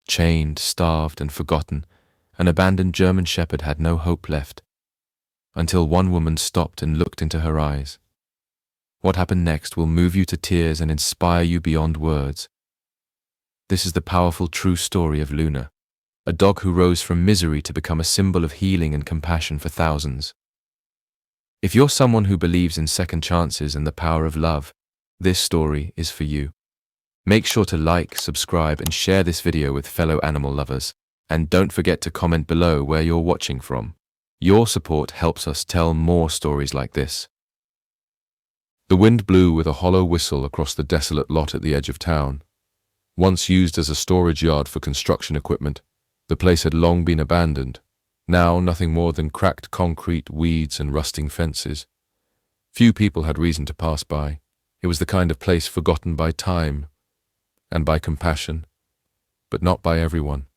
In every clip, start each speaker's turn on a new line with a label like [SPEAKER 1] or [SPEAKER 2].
[SPEAKER 1] chained, starved, and forgotten. An abandoned German shepherd had no hope left, until one woman stopped and looked into her eyes. What happened next will move you to tears and inspire you beyond words. This is the powerful true story of Luna, a dog who rose from misery to become a symbol of healing and compassion for thousands. If you're someone who believes in second chances and the power of love, this story is for you. Make sure to like, subscribe, and share this video with fellow animal lovers. And don't forget to comment below where you're watching from. Your support helps us tell more stories like this. The wind blew with a hollow whistle across the desolate lot at the edge of town. Once used as a storage yard for construction equipment, the place had long been abandoned. Now nothing more than cracked concrete, weeds, and rusting fences. Few people had reason to pass by. It was the kind of place forgotten by time and by compassion, but not by everyone.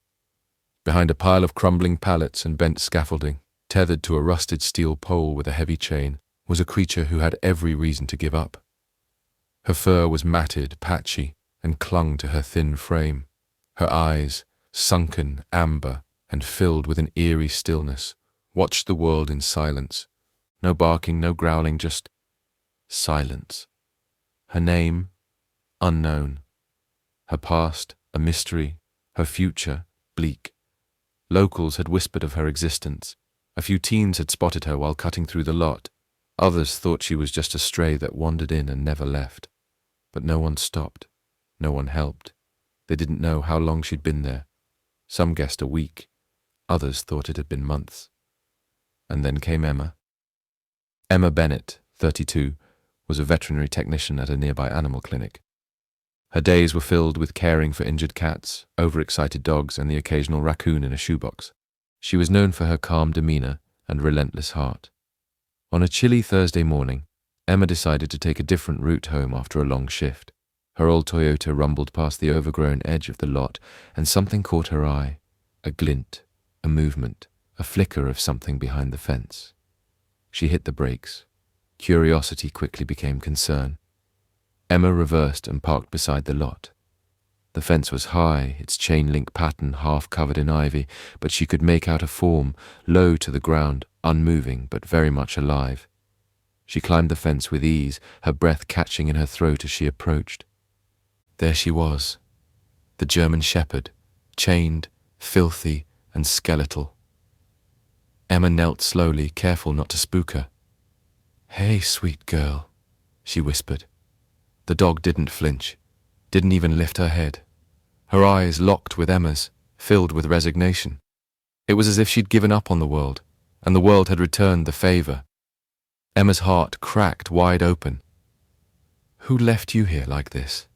[SPEAKER 1] Behind a pile of crumbling pallets and bent scaffolding, tethered to a rusted steel pole with a heavy chain, was a creature who had every reason to give up. Her fur was matted, patchy, and clung to her thin frame. Her eyes, sunken, amber, and filled with an eerie stillness, watched the world in silence. No barking, no growling, just silence. Her name, unknown. Her past, a mystery. Her future, bleak. Locals had whispered of her existence. A few teens had spotted her while cutting through the lot. Others thought she was just a stray that wandered in and never left. But no one stopped. No one helped. They didn't know how long she'd been there. Some guessed a week. Others thought it had been months. And then came Emma. Emma Bennett, 32, was a veterinary technician at a nearby animal clinic. Her days were filled with caring for injured cats, overexcited dogs, and the occasional raccoon in a shoebox. She was known for her calm demeanor and relentless heart. On a chilly Thursday morning, Emma decided to take a different route home after a long shift. Her old Toyota rumbled past the overgrown edge of the lot, and something caught her eye. A glint, a movement, a flicker of something behind the fence. She hit the brakes. Curiosity quickly became concern. Emma reversed and parked beside the lot. The fence was high, its chain-link pattern half covered in ivy, but she could make out a form, low to the ground, unmoving but very much alive. She climbed the fence with ease, her breath catching in her throat as she approached. There she was, the German shepherd, chained, filthy, and skeletal. Emma knelt slowly, careful not to spook her. "Hey, sweet girl," she whispered. The dog didn't flinch, didn't even lift her head. Her eyes locked with Emma's, filled with resignation. It was as if she'd given up on the world, and the world had returned the favor. Emma's heart cracked wide open. "Who left you here like this?"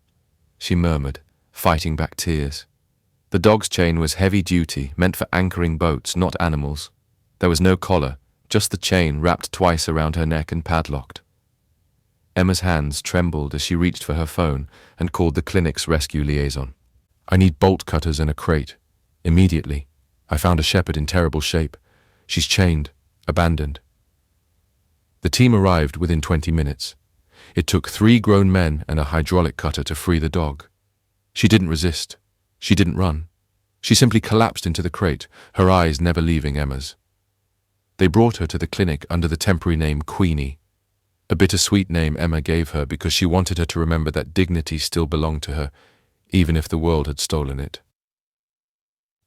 [SPEAKER 1] she murmured, fighting back tears. The dog's chain was heavy duty, meant for anchoring boats, not animals. There was no collar, just the chain wrapped twice around her neck and padlocked. Emma's hands trembled as she reached for her phone and called the clinic's rescue liaison. "I need bolt cutters and a crate. Immediately. I found a shepherd in terrible shape. She's chained, abandoned." The team arrived within 20 minutes. It took 3 grown men and a hydraulic cutter to free the dog. She didn't resist. She didn't run. She simply collapsed into the crate, her eyes never leaving Emma's. They brought her to the clinic under the temporary name Queenie, a bittersweet name Emma gave her because she wanted her to remember that dignity still belonged to her, even if the world had stolen it.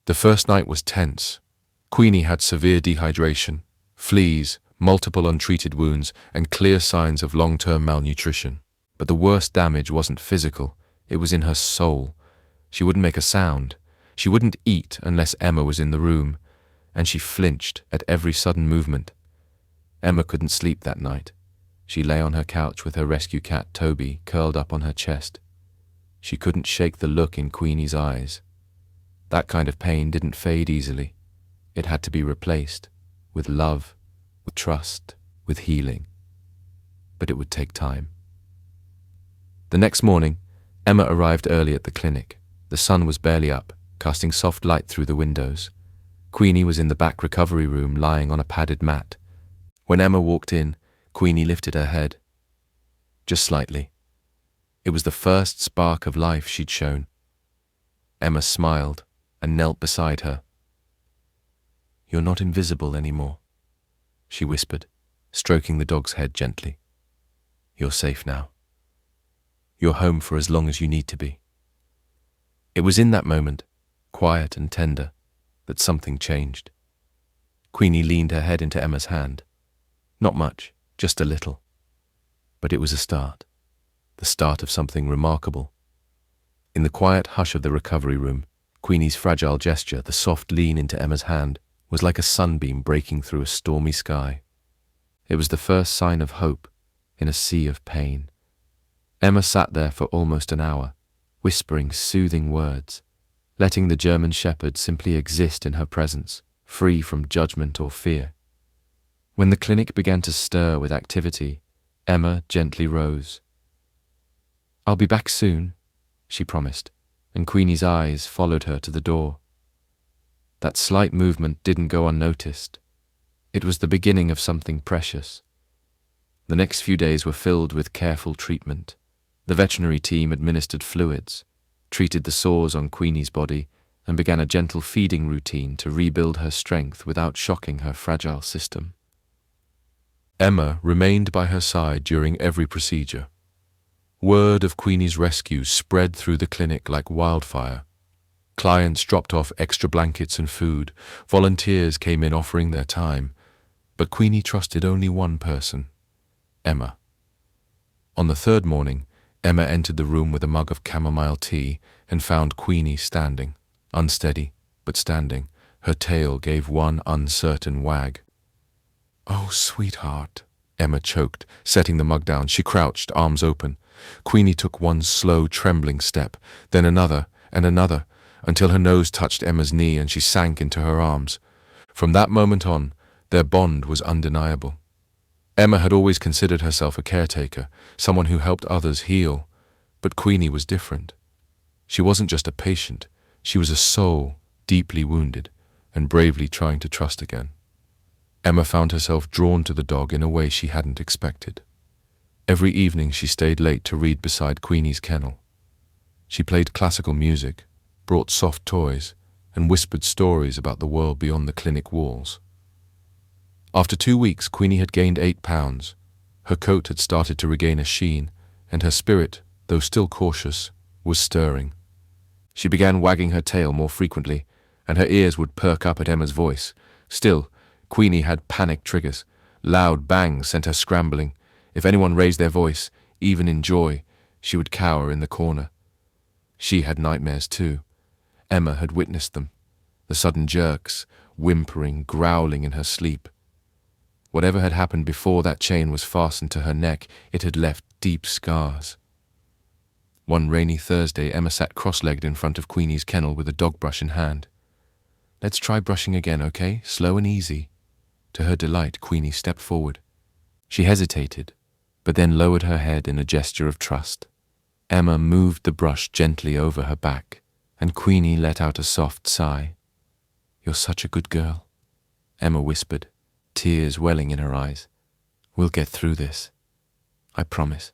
[SPEAKER 1] The first night was tense. Queenie had severe dehydration, fleas, multiple untreated wounds, and clear signs of long-term malnutrition. But the worst damage wasn't physical, it was in her soul. She wouldn't make a sound. She wouldn't eat unless Emma was in the room, and she flinched at every sudden movement. Emma couldn't sleep that night. She lay on her couch with her rescue cat, Toby, curled up on her chest. She couldn't shake the look in Queenie's eyes. That kind of pain didn't fade easily. It had to be replaced with love, with trust, with healing. But it would take time. The next morning, Emma arrived early at the clinic. The sun was barely up, casting soft light through the windows. Queenie was in the back recovery room, lying on a padded mat. When Emma walked in, Queenie lifted her head. Just slightly. It was the first spark of life she'd shown. Emma smiled, and knelt beside her. "You're not invisible anymore," she whispered, stroking the dog's head gently. "You're safe now. You're home for as long as you need to be." It was in that moment, quiet and tender, that something changed. Queenie leaned her head into Emma's hand. Not much, just a little. But it was a start. The start of something remarkable. In the quiet hush of the recovery room, Queenie's fragile gesture, the soft lean into Emma's hand, was like a sunbeam breaking through a stormy sky. It was the first sign of hope in a sea of pain. Emma sat there for almost an hour, whispering soothing words, letting the German Shepherd simply exist in her presence, free from judgment or fear. When the clinic began to stir with activity, Emma gently rose. "I'll be back soon," she promised, and Queenie's eyes followed her to the door. That slight movement didn't go unnoticed. It was the beginning of something precious. The next few days were filled with careful treatment. The veterinary team administered fluids, treated the sores on Queenie's body, and began a gentle feeding routine to rebuild her strength without shocking her fragile system. Emma remained by her side during every procedure. Word of Queenie's rescue spread through the clinic like wildfire. Clients dropped off extra blankets and food. Volunteers came in offering their time. But Queenie trusted only one person, Emma. On the third morning, Emma entered the room with a mug of chamomile tea and found Queenie standing, unsteady, but standing. Her tail gave one uncertain wag. "Oh, sweetheart," Emma choked, setting the mug down. She crouched, arms open. Queenie took one slow, trembling step, then another and another, until her nose touched Emma's knee and she sank into her arms. From that moment on, their bond was undeniable. Emma had always considered herself a caretaker, someone who helped others heal. But Queenie was different. She wasn't just a patient. She was a soul, deeply wounded, and bravely trying to trust again. Emma found herself drawn to the dog in a way she hadn't expected. Every evening she stayed late to read beside Queenie's kennel. She played classical music, brought soft toys, and whispered stories about the world beyond the clinic walls. After 2 weeks, Queenie had gained 8 pounds. Her coat had started to regain a sheen, and her spirit, though still cautious, was stirring. She began wagging her tail more frequently, and her ears would perk up at Emma's voice. Still, Queenie had panic triggers. Loud bangs sent her scrambling. If anyone raised their voice, even in joy, she would cower in the corner. She had nightmares too. Emma had witnessed them. The sudden jerks, whimpering, growling in her sleep. Whatever had happened before that chain was fastened to her neck, it had left deep scars. One rainy Thursday, Emma sat cross-legged in front of Queenie's kennel with a dog brush in hand. "Let's try brushing again, okay? Slow and easy." To her delight, Queenie stepped forward. She hesitated, but then lowered her head in a gesture of trust. Emma moved the brush gently over her back, and Queenie let out a soft sigh. "You're such a good girl," Emma whispered, tears welling in her eyes. "We'll get through this. I promise."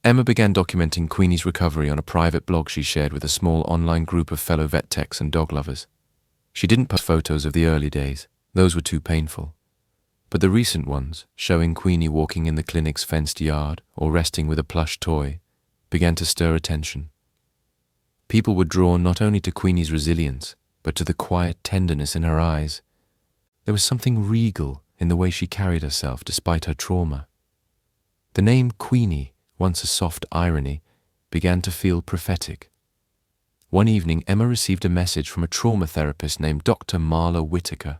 [SPEAKER 1] Emma began documenting Queenie's recovery on a private blog she shared with a small online group of fellow vet techs and dog lovers. She didn't post photos of the early days. Those were too painful. But the recent ones, showing Queenie walking in the clinic's fenced yard or resting with a plush toy, began to stir attention. People were drawn not only to Queenie's resilience, but to the quiet tenderness in her eyes. There was something regal in the way she carried herself despite her trauma. The name Queenie, once a soft irony, began to feel prophetic. One evening, Emma received a message from a trauma therapist named Dr. Marla Whitaker.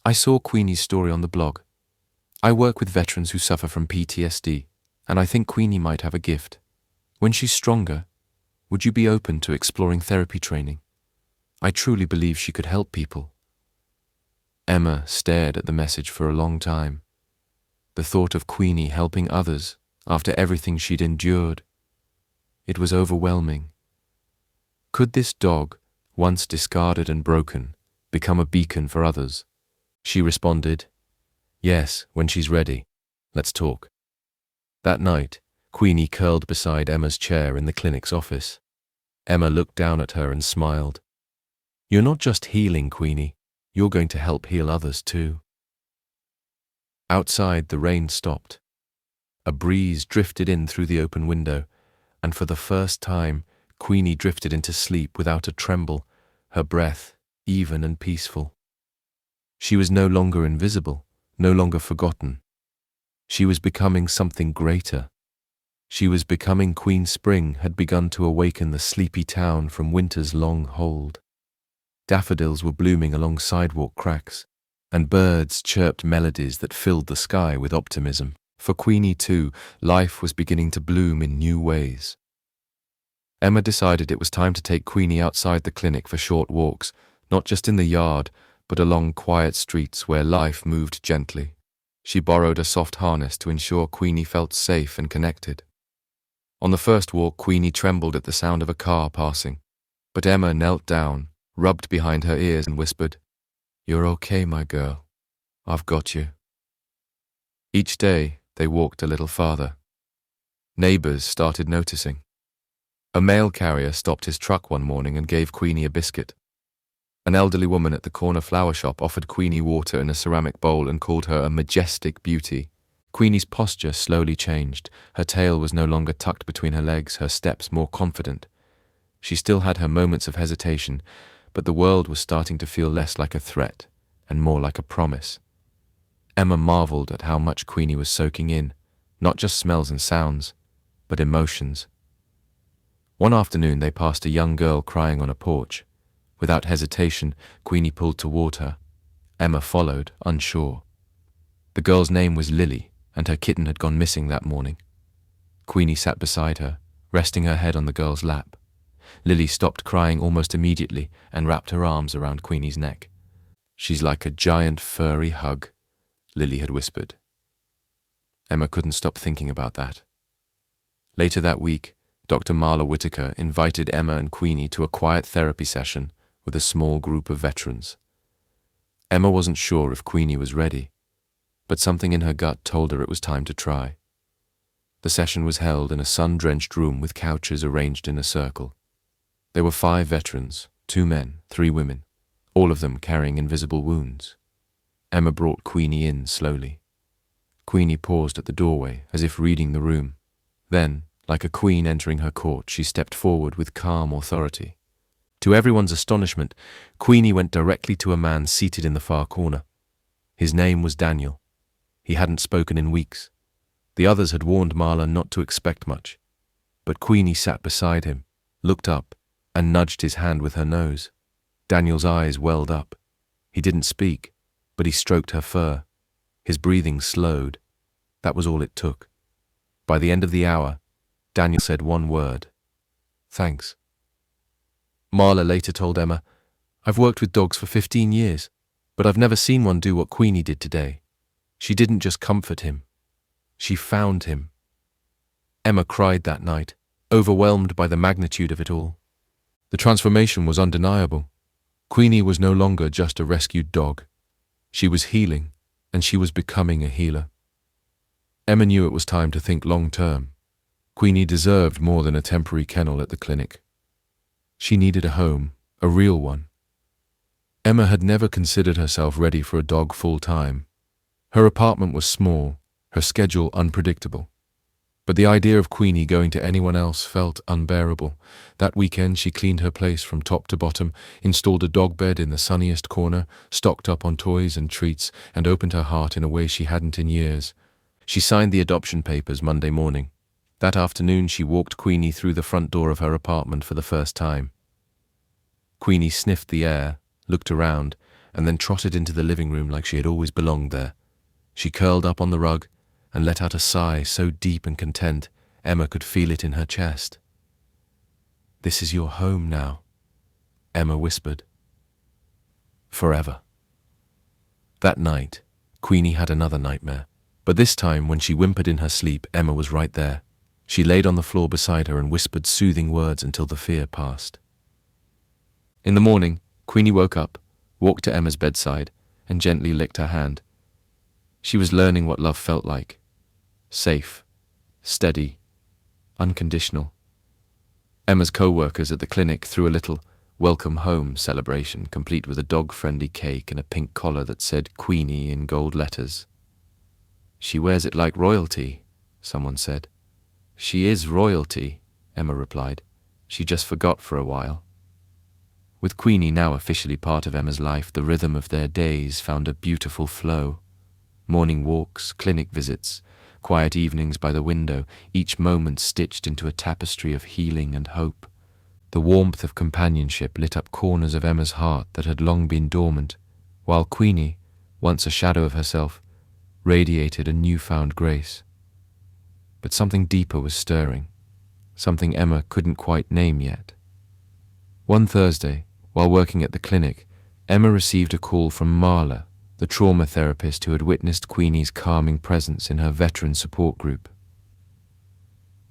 [SPEAKER 1] "I saw Queenie's story on the blog. I work with veterans who suffer from PTSD, and I think Queenie might have a gift. When she's stronger, would you be open to exploring therapy training? I truly believe she could help people." Emma stared at the message for a long time. The thought of Queenie helping others after everything she'd endured. It was overwhelming. Could this dog, once discarded and broken, become a beacon for others? She responded, "Yes, when she's ready. Let's talk." That night, Queenie curled beside Emma's chair in the clinic's office. Emma looked down at her and smiled. You're not just healing, Queenie. You're going to help heal others too. Outside, the rain stopped. A breeze drifted in through the open window, and for the first time, Queenie drifted into sleep without a tremble, her breath even and peaceful. She was no longer invisible, no longer forgotten. She was becoming something greater. She was becoming Queen Spring had begun to awaken the sleepy town from winter's long hold. Daffodils were blooming along sidewalk cracks, and birds chirped melodies that filled the sky with optimism. For Queenie too, life was beginning to bloom in new ways. Emma decided it was time to take Queenie outside the clinic for short walks, not just in the yard, but along quiet streets where life moved gently. She borrowed a soft harness to ensure Queenie felt safe and connected. On the first walk, Queenie trembled at the sound of a car passing, but Emma knelt down, rubbed behind her ears and whispered, "You're okay, my girl. I've got you." Each day, they walked a little farther. Neighbors started noticing. A mail carrier stopped his truck one morning and gave Queenie a biscuit. An elderly woman at the corner flower shop offered Queenie water in a ceramic bowl and called her a majestic beauty. Queenie's posture slowly changed. Her tail was no longer tucked between her legs, her steps more confident. She still had her moments of hesitation, but the world was starting to feel less like a threat and more like a promise. Emma marveled at how much Queenie was soaking in, not just smells and sounds, but emotions. One afternoon they passed a young girl crying on a porch. Without hesitation, Queenie pulled toward her. Emma followed, unsure. The girl's name was Lily, and her kitten had gone missing that morning. Queenie sat beside her, resting her head on the girl's lap. Lily stopped crying almost immediately and wrapped her arms around Queenie's neck. "She's like a giant furry hug," Lily had whispered. Emma couldn't stop thinking about that. Later that week, Dr. Marla Whitaker invited Emma and Queenie to a quiet therapy session with a small group of veterans. Emma wasn't sure if Queenie was ready, but something in her gut told her it was time to try. The session was held in a sun-drenched room with couches arranged in a circle. There were 5 veterans, 2 men, 3 women, all of them carrying invisible wounds. Emma brought Queenie in slowly. Queenie paused at the doorway, as if reading the room. Then, like a queen entering her court, she stepped forward with calm authority. To everyone's astonishment, Queenie went directly to a man seated in the far corner. His name was Daniel. He hadn't spoken in weeks. The others had warned Marla not to expect much. But Queenie sat beside him, looked up, and nudged his hand with her nose. Daniel's eyes welled up. He didn't speak, but he stroked her fur. His breathing slowed. That was all it took. By the end of the hour, Daniel said one word: "Thanks." Marla later told Emma, "I've worked with dogs for 15 years, but I've never seen one do what Queenie did today. She didn't just comfort him. She found him." Emma cried that night, overwhelmed by the magnitude of it all. The transformation was undeniable. Queenie was no longer just a rescued dog. She was healing, and she was becoming a healer. Emma knew it was time to think long-term. Queenie deserved more than a temporary kennel at the clinic. She needed a home, a real one. Emma had never considered herself ready for a dog full-time. Her apartment was small, her schedule unpredictable. But the idea of Queenie going to anyone else felt unbearable. That weekend she cleaned her place from top to bottom, installed a dog bed in the sunniest corner, stocked up on toys and treats, and opened her heart in a way she hadn't in years. She signed the adoption papers Monday morning. That afternoon she walked Queenie through the front door of her apartment for the first time. Queenie sniffed the air, looked around, and then trotted into the living room like she had always belonged there. She curled up on the rug and let out a sigh so deep and content, Emma could feel it in her chest. "This is your home now," Emma whispered. "Forever." That night, Queenie had another nightmare. But this time, when she whimpered in her sleep, Emma was right there. She laid on the floor beside her and whispered soothing words until the fear passed. In the morning, Queenie woke up, walked to Emma's bedside, and gently licked her hand. She was learning what love felt like. Safe, steady, unconditional. Emma's co-workers at the clinic threw a little welcome home celebration, complete with a dog-friendly cake and a pink collar that said Queenie in gold letters. "She wears it like royalty," someone said. "She is royalty," Emma replied. "She just forgot for a while." With Queenie now officially part of Emma's life, the rhythm of their days found a beautiful flow. Morning walks, clinic visits, quiet evenings by the window, each moment stitched into a tapestry of healing and hope. The warmth of companionship lit up corners of Emma's heart that had long been dormant, while Queenie, once a shadow of herself, radiated a newfound grace. But something deeper was stirring, something Emma couldn't quite name yet. One Thursday, while working at the clinic, Emma received a call from Marla, the trauma therapist who had witnessed Queenie's calming presence in her veteran support group.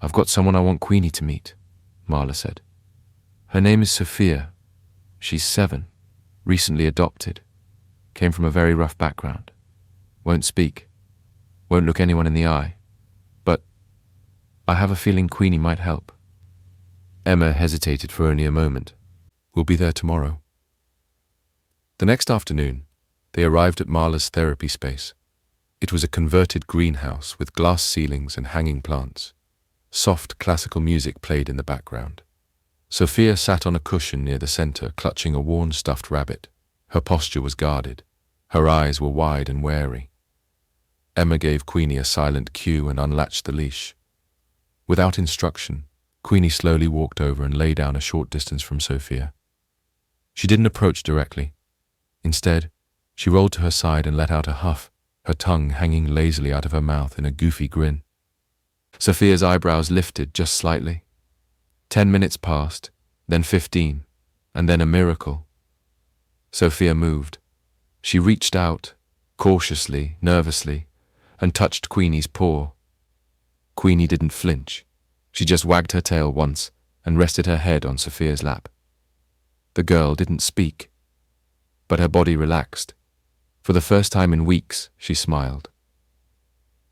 [SPEAKER 1] "I've got someone I want Queenie to meet," Marla said. "Her name is Sophia. She's 7, recently adopted, came from a very rough background, won't speak, won't look anyone in the eye, but I have a feeling Queenie might help." Emma hesitated for only a moment. "We'll be there tomorrow." The next afternoon, they arrived at Marla's therapy space. It was a converted greenhouse with glass ceilings and hanging plants. Soft classical music played in the background. Sophia sat on a cushion near the center, clutching a worn stuffed rabbit. Her posture was guarded. Her eyes were wide and wary. Emma gave Queenie a silent cue and unlatched the leash. Without instruction, Queenie slowly walked over and lay down a short distance from Sophia. She didn't approach directly. Instead, she rolled to her side and let out a huff, her tongue hanging lazily out of her mouth in a goofy grin. Sophia's eyebrows lifted just slightly. 10 minutes passed, then 15, and then a miracle. Sophia moved. She reached out, cautiously, nervously, and touched Queenie's paw. Queenie didn't flinch. She just wagged her tail once and rested her head on Sophia's lap. The girl didn't speak, but her body relaxed. For the first time in weeks, she smiled.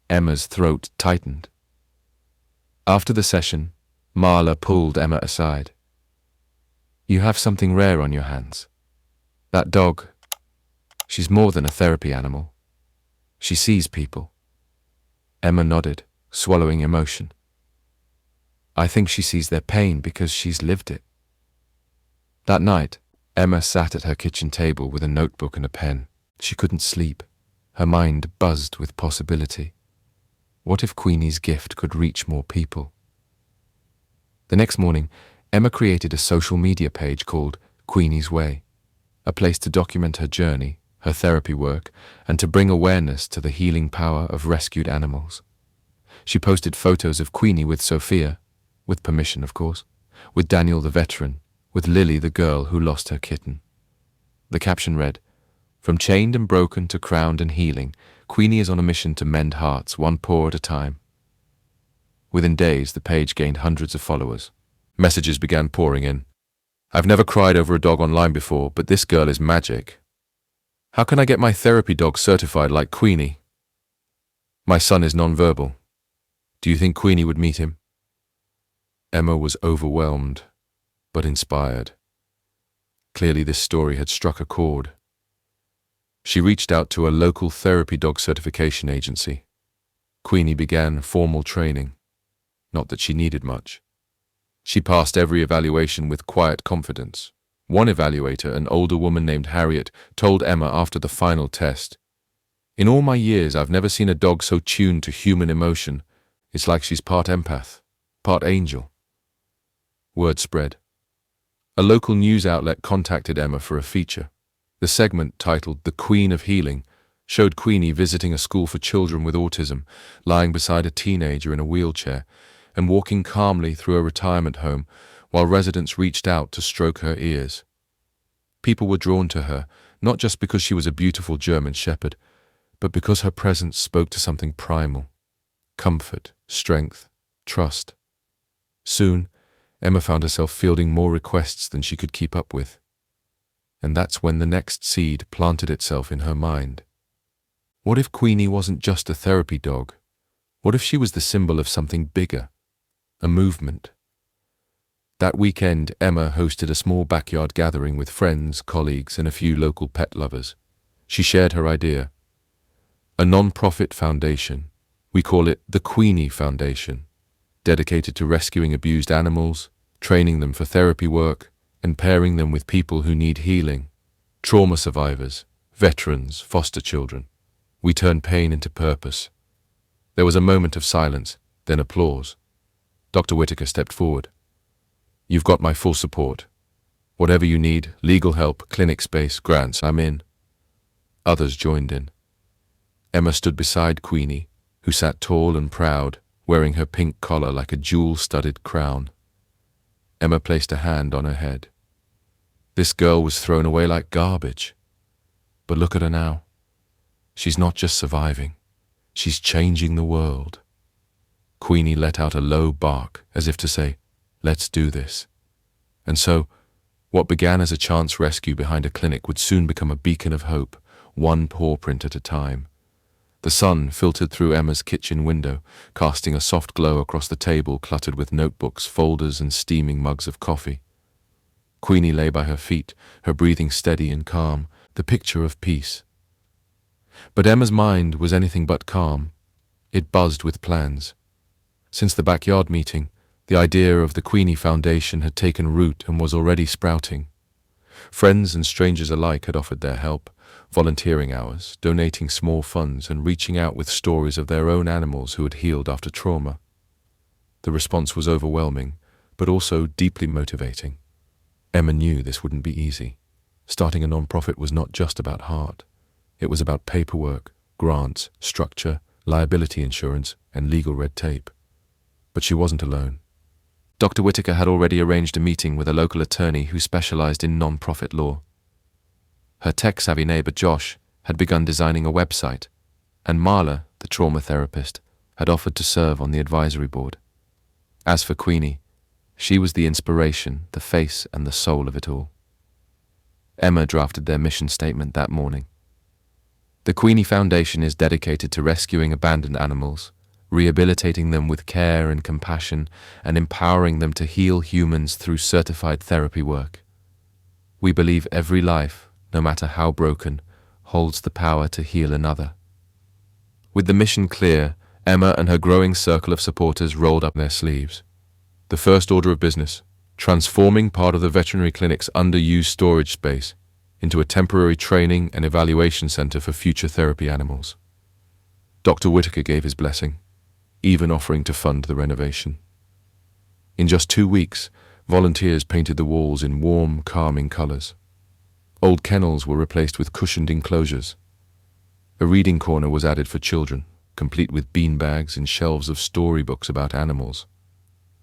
[SPEAKER 1] Emma's throat tightened. After the session, Marla pulled Emma aside. "You have something rare on your hands. That dog, she's more than a therapy animal. She sees people." Emma nodded, swallowing emotion. "I think she sees their pain because she's lived it." That night, Emma sat at her kitchen table with a notebook and a pen. She couldn't sleep. Her mind buzzed with possibility. What if Queenie's gift could reach more people? The next morning, Emma created a social media page called Queenie's Way, a place to document her journey, her therapy work, and to bring awareness to the healing power of rescued animals. She posted photos of Queenie with Sophia, with permission of course, with Daniel the veteran, with Lily the girl who lost her kitten. The caption read, "From chained and broken to crowned and healing, Queenie is on a mission to mend hearts, one paw at a time." Within days, the page gained hundreds of followers. Messages began pouring in. "I've never cried over a dog online before, but this girl is magic. How can I get my therapy dog certified like Queenie? My son is nonverbal. Do you think Queenie would meet him?" Emma was overwhelmed, but inspired. Clearly this story had struck a chord. She reached out to a local therapy dog certification agency. Queenie began formal training. Not that she needed much. She passed every evaluation with quiet confidence. One evaluator, an older woman named Harriet, told Emma after the final test, "In all my years, I've never seen a dog so tuned to human emotion. It's like she's part empath, part angel." Word spread. A local news outlet contacted Emma for a feature. The segment, titled "The Queen of Healing," showed Queenie visiting a school for children with autism, lying beside a teenager in a wheelchair, and walking calmly through a retirement home while residents reached out to stroke her ears. People were drawn to her, not just because she was a beautiful German shepherd, but because her presence spoke to something primal: comfort, strength, trust. Soon, Emma found herself fielding more requests than she could keep up with. And that's when the next seed planted itself in her mind. What if Queenie wasn't just a therapy dog? What if she was the symbol of something bigger? A movement? That weekend, Emma hosted a small backyard gathering with friends, colleagues, and a few local pet lovers. She shared her idea. A non-profit foundation. We call it the Queenie Foundation, dedicated to rescuing abused animals, training them for therapy work, and pairing them with people who need healing. Trauma survivors, veterans, foster children. We turn pain into purpose. There was a moment of silence, then applause. Dr. Whitaker stepped forward. You've got my full support. Whatever you need, legal help, clinic space, grants, I'm in. Others joined in. Emma stood beside Queenie, who sat tall and proud, wearing her pink collar like a jewel-studded crown. Emma placed a hand on her head. This girl was thrown away like garbage. But look at her now. She's not just surviving. She's changing the world. Queenie let out a low bark, as if to say, let's do this. And so, what began as a chance rescue behind a clinic would soon become a beacon of hope, one paw print at a time. The sun filtered through Emma's kitchen window, casting a soft glow across the table cluttered with notebooks, folders, and steaming mugs of coffee. Queenie lay by her feet, her breathing steady and calm, the picture of peace. But Emma's mind was anything but calm. It buzzed with plans. Since the backyard meeting, the idea of the Queenie Foundation had taken root and was already sprouting. Friends and strangers alike had offered their help, volunteering hours, donating small funds, and reaching out with stories of their own animals who had healed after trauma. The response was overwhelming, but also deeply motivating. Emma knew this wouldn't be easy. Starting a non-profit was not just about heart. It was about paperwork, grants, structure, liability insurance, and legal red tape. But she wasn't alone. Dr. Whitaker had already arranged a meeting with a local attorney who specialized in non-profit law. Her tech-savvy neighbor Josh had begun designing a website, and Marla, the trauma therapist, had offered to serve on the advisory board. As for Queenie, she was the inspiration, the face, and the soul of it all. Emma drafted their mission statement that morning. The Queenie Foundation is dedicated to rescuing abandoned animals, rehabilitating them with care and compassion, and empowering them to heal humans through certified therapy work. We believe every life, no matter how broken, holds the power to heal another. With the mission clear, Emma and her growing circle of supporters rolled up their sleeves. The first order of business, transforming part of the veterinary clinic's underused storage space into a temporary training and evaluation center for future therapy animals. Dr. Whitaker gave his blessing, even offering to fund the renovation. In just 2 weeks, volunteers painted the walls in warm, calming colors. Old kennels were replaced with cushioned enclosures. A reading corner was added for children, complete with beanbags and shelves of storybooks about animals.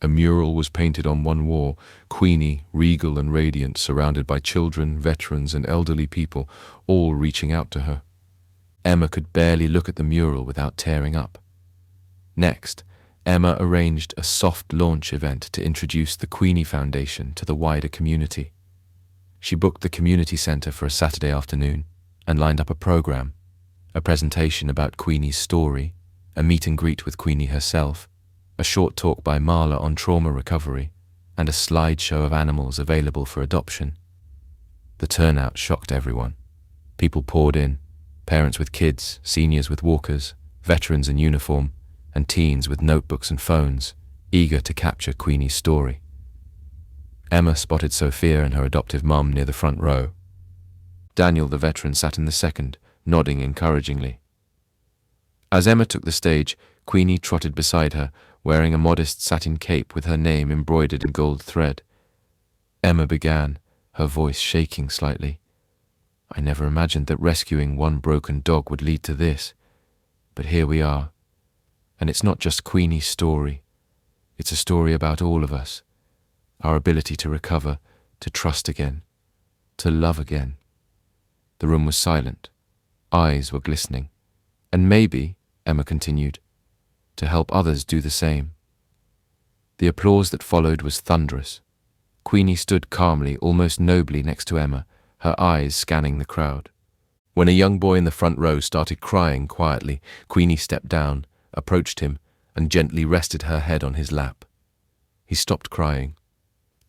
[SPEAKER 1] A mural was painted on one wall, Queenie, regal and radiant, surrounded by children, veterans, and elderly people, all reaching out to her. Emma could barely look at the mural without tearing up. Next, Emma arranged a soft launch event to introduce the Queenie Foundation to the wider community. She booked the community center for a Saturday afternoon and lined up a program, a presentation about Queenie's story, a meet and greet with Queenie herself, a short talk by Marla on trauma recovery, and a slideshow of animals available for adoption. The turnout shocked everyone. People poured in, parents with kids, seniors with walkers, veterans in uniform, and teens with notebooks and phones, eager to capture Queenie's story. Emma spotted Sophia and her adoptive mum near the front row. Daniel, the veteran, sat in the second, nodding encouragingly. As Emma took the stage, Queenie trotted beside her, wearing a modest satin cape with her name embroidered in gold thread. Emma began, her voice shaking slightly. I never imagined that rescuing one broken dog would lead to this, but here we are. And it's not just Queenie's story. It's a story about all of us, our ability to recover, to trust again, to love again. The room was silent. Eyes were glistening. And maybe, Emma continued, to help others do the same. The applause that followed was thunderous. Queenie stood calmly, almost nobly next to Emma, her eyes scanning the crowd. When a young boy in the front row started crying quietly, Queenie stepped down, approached him, and gently rested her head on his lap. He stopped crying.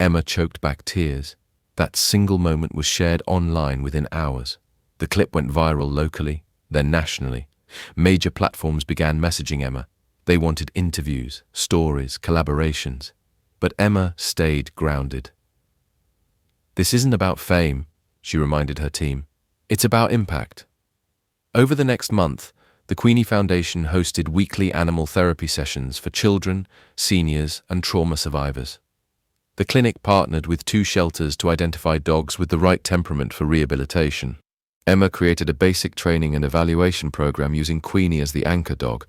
[SPEAKER 1] Emma choked back tears. That single moment was shared online within hours. The clip went viral locally, then nationally. Major platforms began messaging Emma. They wanted interviews, stories, collaborations. But Emma stayed grounded. "This isn't about fame," she reminded her team. "It's about impact." Over the next month, the Queenie Foundation hosted weekly animal therapy sessions for children, seniors, and trauma survivors. The clinic partnered with 2 shelters to identify dogs with the right temperament for rehabilitation. Emma created a basic training and evaluation program using Queenie as the anchor dog,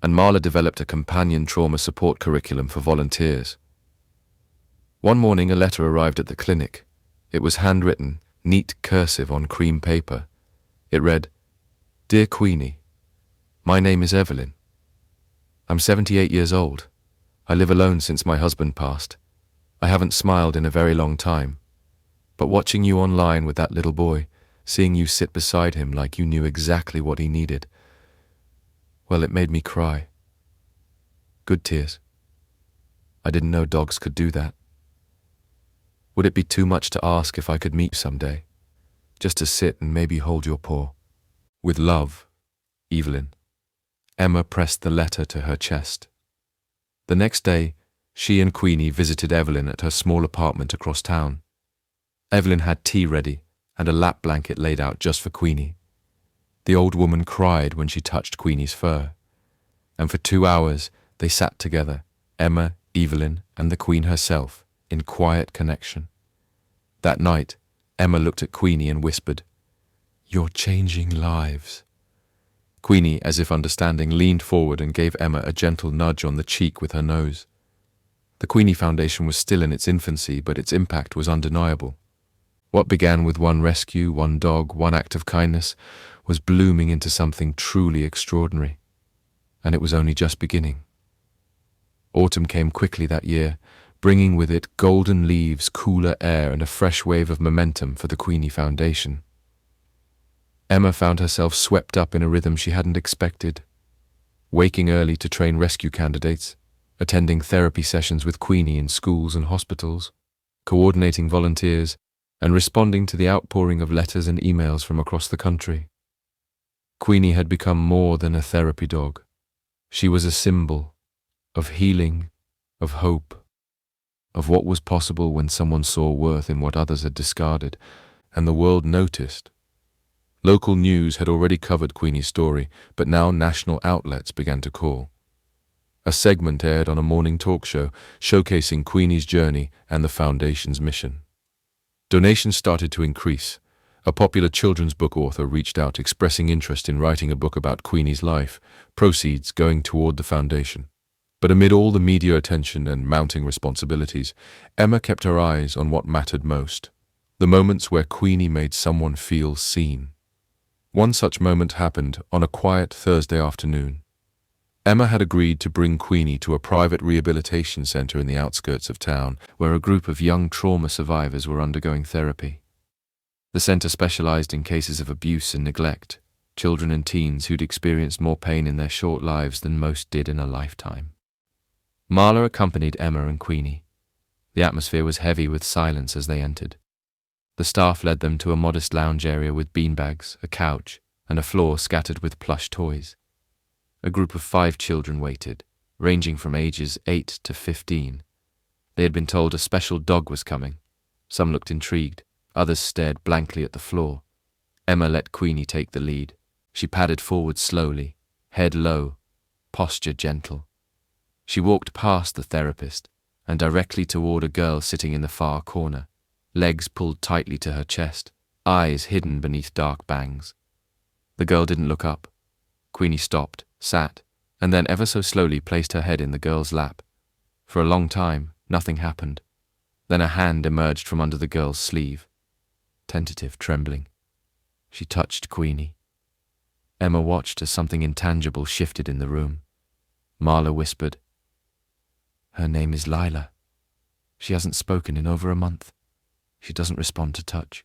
[SPEAKER 1] and Marla developed a companion trauma support curriculum for volunteers. One morning, a letter arrived at the clinic. It was handwritten, neat cursive on cream paper. It read, "Dear Queenie, my name is Evelyn. I'm 78 years old. I live alone since my husband passed. I haven't smiled in a very long time. But watching you online with that little boy, seeing you sit beside him like you knew exactly what he needed, well, it made me cry. Good tears. I didn't know dogs could do that. Would it be too much to ask if I could meet you someday, just to sit and maybe hold your paw? With love, Evelyn." Emma pressed the letter to her chest. The next day, she and Queenie visited Evelyn at her small apartment across town. Evelyn had tea ready and a lap blanket laid out just for Queenie. The old woman cried when she touched Queenie's fur. And for 2 hours, they sat together, Emma, Evelyn, and the Queen herself, in quiet connection. That night, Emma looked at Queenie and whispered, "You're changing lives." Queenie, as if understanding, leaned forward and gave Emma a gentle nudge on the cheek with her nose. The Queenie Foundation was still in its infancy, but its impact was undeniable. What began with one rescue, one dog, one act of kindness, was blooming into something truly extraordinary. And it was only just beginning. Autumn came quickly that year, bringing with it golden leaves, cooler air, and a fresh wave of momentum for the Queenie Foundation. Emma found herself swept up in a rhythm she hadn't expected, waking early to train rescue candidates, attending therapy sessions with Queenie in schools and hospitals, coordinating volunteers, and responding to the outpouring of letters and emails from across the country. Queenie had become more than a therapy dog. She was a symbol of healing, of hope, of what was possible when someone saw worth in what others had discarded, and the world noticed. Local news had already covered Queenie's story, but now national outlets began to call. A segment aired on a morning talk show showcasing Queenie's journey and the Foundation's mission. Donations started to increase. A popular children's book author reached out expressing interest in writing a book about Queenie's life, proceeds going toward the Foundation. But amid all the media attention and mounting responsibilities, Emma kept her eyes on what mattered most, the moments where Queenie made someone feel seen. One such moment happened on a quiet Thursday afternoon. Emma had agreed to bring Queenie to a private rehabilitation center in the outskirts of town, where a group of young trauma survivors were undergoing therapy. The center specialized in cases of abuse and neglect, children and teens who'd experienced more pain in their short lives than most did in a lifetime. Marla accompanied Emma and Queenie. The atmosphere was heavy with silence as they entered. The staff led them to a modest lounge area with beanbags, a couch, and a floor scattered with plush toys. A group of 5 children waited, ranging from ages 8 to 15. They had been told a special dog was coming. Some looked intrigued, others stared blankly at the floor. Emma let Queenie take the lead. She padded forward slowly, head low, posture gentle. She walked past the therapist and directly toward a girl sitting in the far corner, legs pulled tightly to her chest, eyes hidden beneath dark bangs. The girl didn't look up. Queenie stopped, sat, and then ever so slowly placed her head in the girl's lap. For a long time, nothing happened. Then a hand emerged from under the girl's sleeve. Tentative, trembling. She touched Queenie. Emma watched as something intangible shifted in the room. Marla whispered, "Her name is Lila. She hasn't spoken in over a month. She doesn't respond to touch."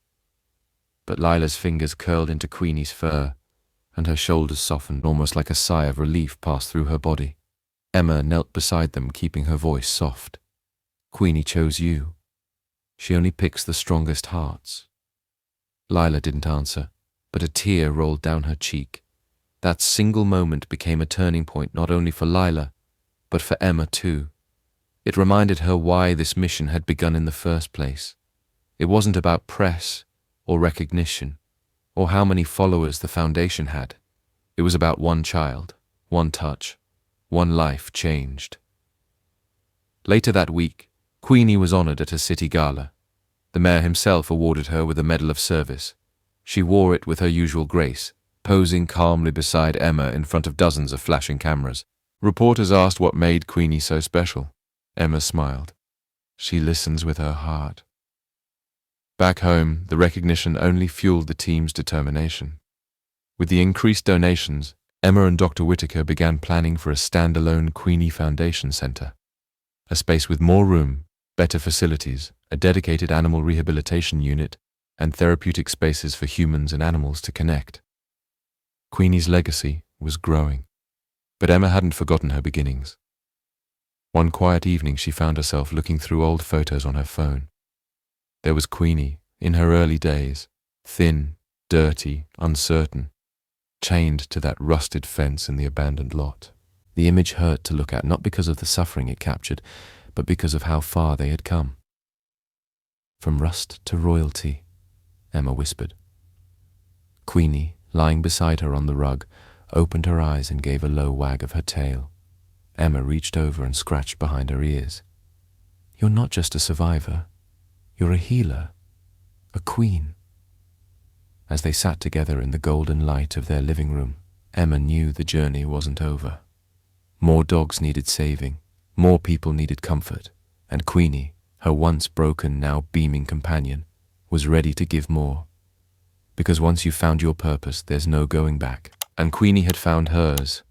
[SPEAKER 1] But Lila's fingers curled into Queenie's fur, and her shoulders softened, almost like a sigh of relief passed through her body. Emma knelt beside them, keeping her voice soft. "Queenie chose you. She only picks the strongest hearts. Lila didn't answer, but a tear rolled down her cheek. That single moment became a turning point not only for Lila, but for Emma too. It reminded her why this mission had begun in the first place. It wasn't about press or recognition, or how many followers the foundation had. It was about one child, one touch, one life changed. Later that week, Queenie was honored at a city gala. The mayor himself awarded her with a Medal of Service. She wore it with her usual grace, posing calmly beside Emma in front of dozens of flashing cameras. Reporters asked what made Queenie so special. Emma smiled. She listens with her heart. Back home, the recognition only fueled the team's determination. With the increased donations, Emma and Dr. Whitaker began planning for a standalone Queenie Foundation Center. A space with more room, better facilities, a dedicated animal rehabilitation unit, and therapeutic spaces for humans and animals to connect. Queenie's legacy was growing, but Emma hadn't forgotten her beginnings. One quiet evening she found herself looking through old photos on her phone. There was Queenie, in her early days, thin, dirty, uncertain, chained to that rusted fence in the abandoned lot. The image hurt to look at, not because of the suffering it captured, but because of how far they had come. From rust to royalty, Emma whispered. Queenie, lying beside her on the rug, opened her eyes and gave a low wag of her tail. Emma reached over and scratched behind her ears. You're not just a survivor. You're a healer. A queen. As they sat together in the golden light of their living room, Emma knew the journey wasn't over. More dogs needed saving, more people needed comfort, and Queenie, her once broken, now beaming companion, was ready to give more. Because once you've found your purpose, there's no going back. And Queenie had found hers.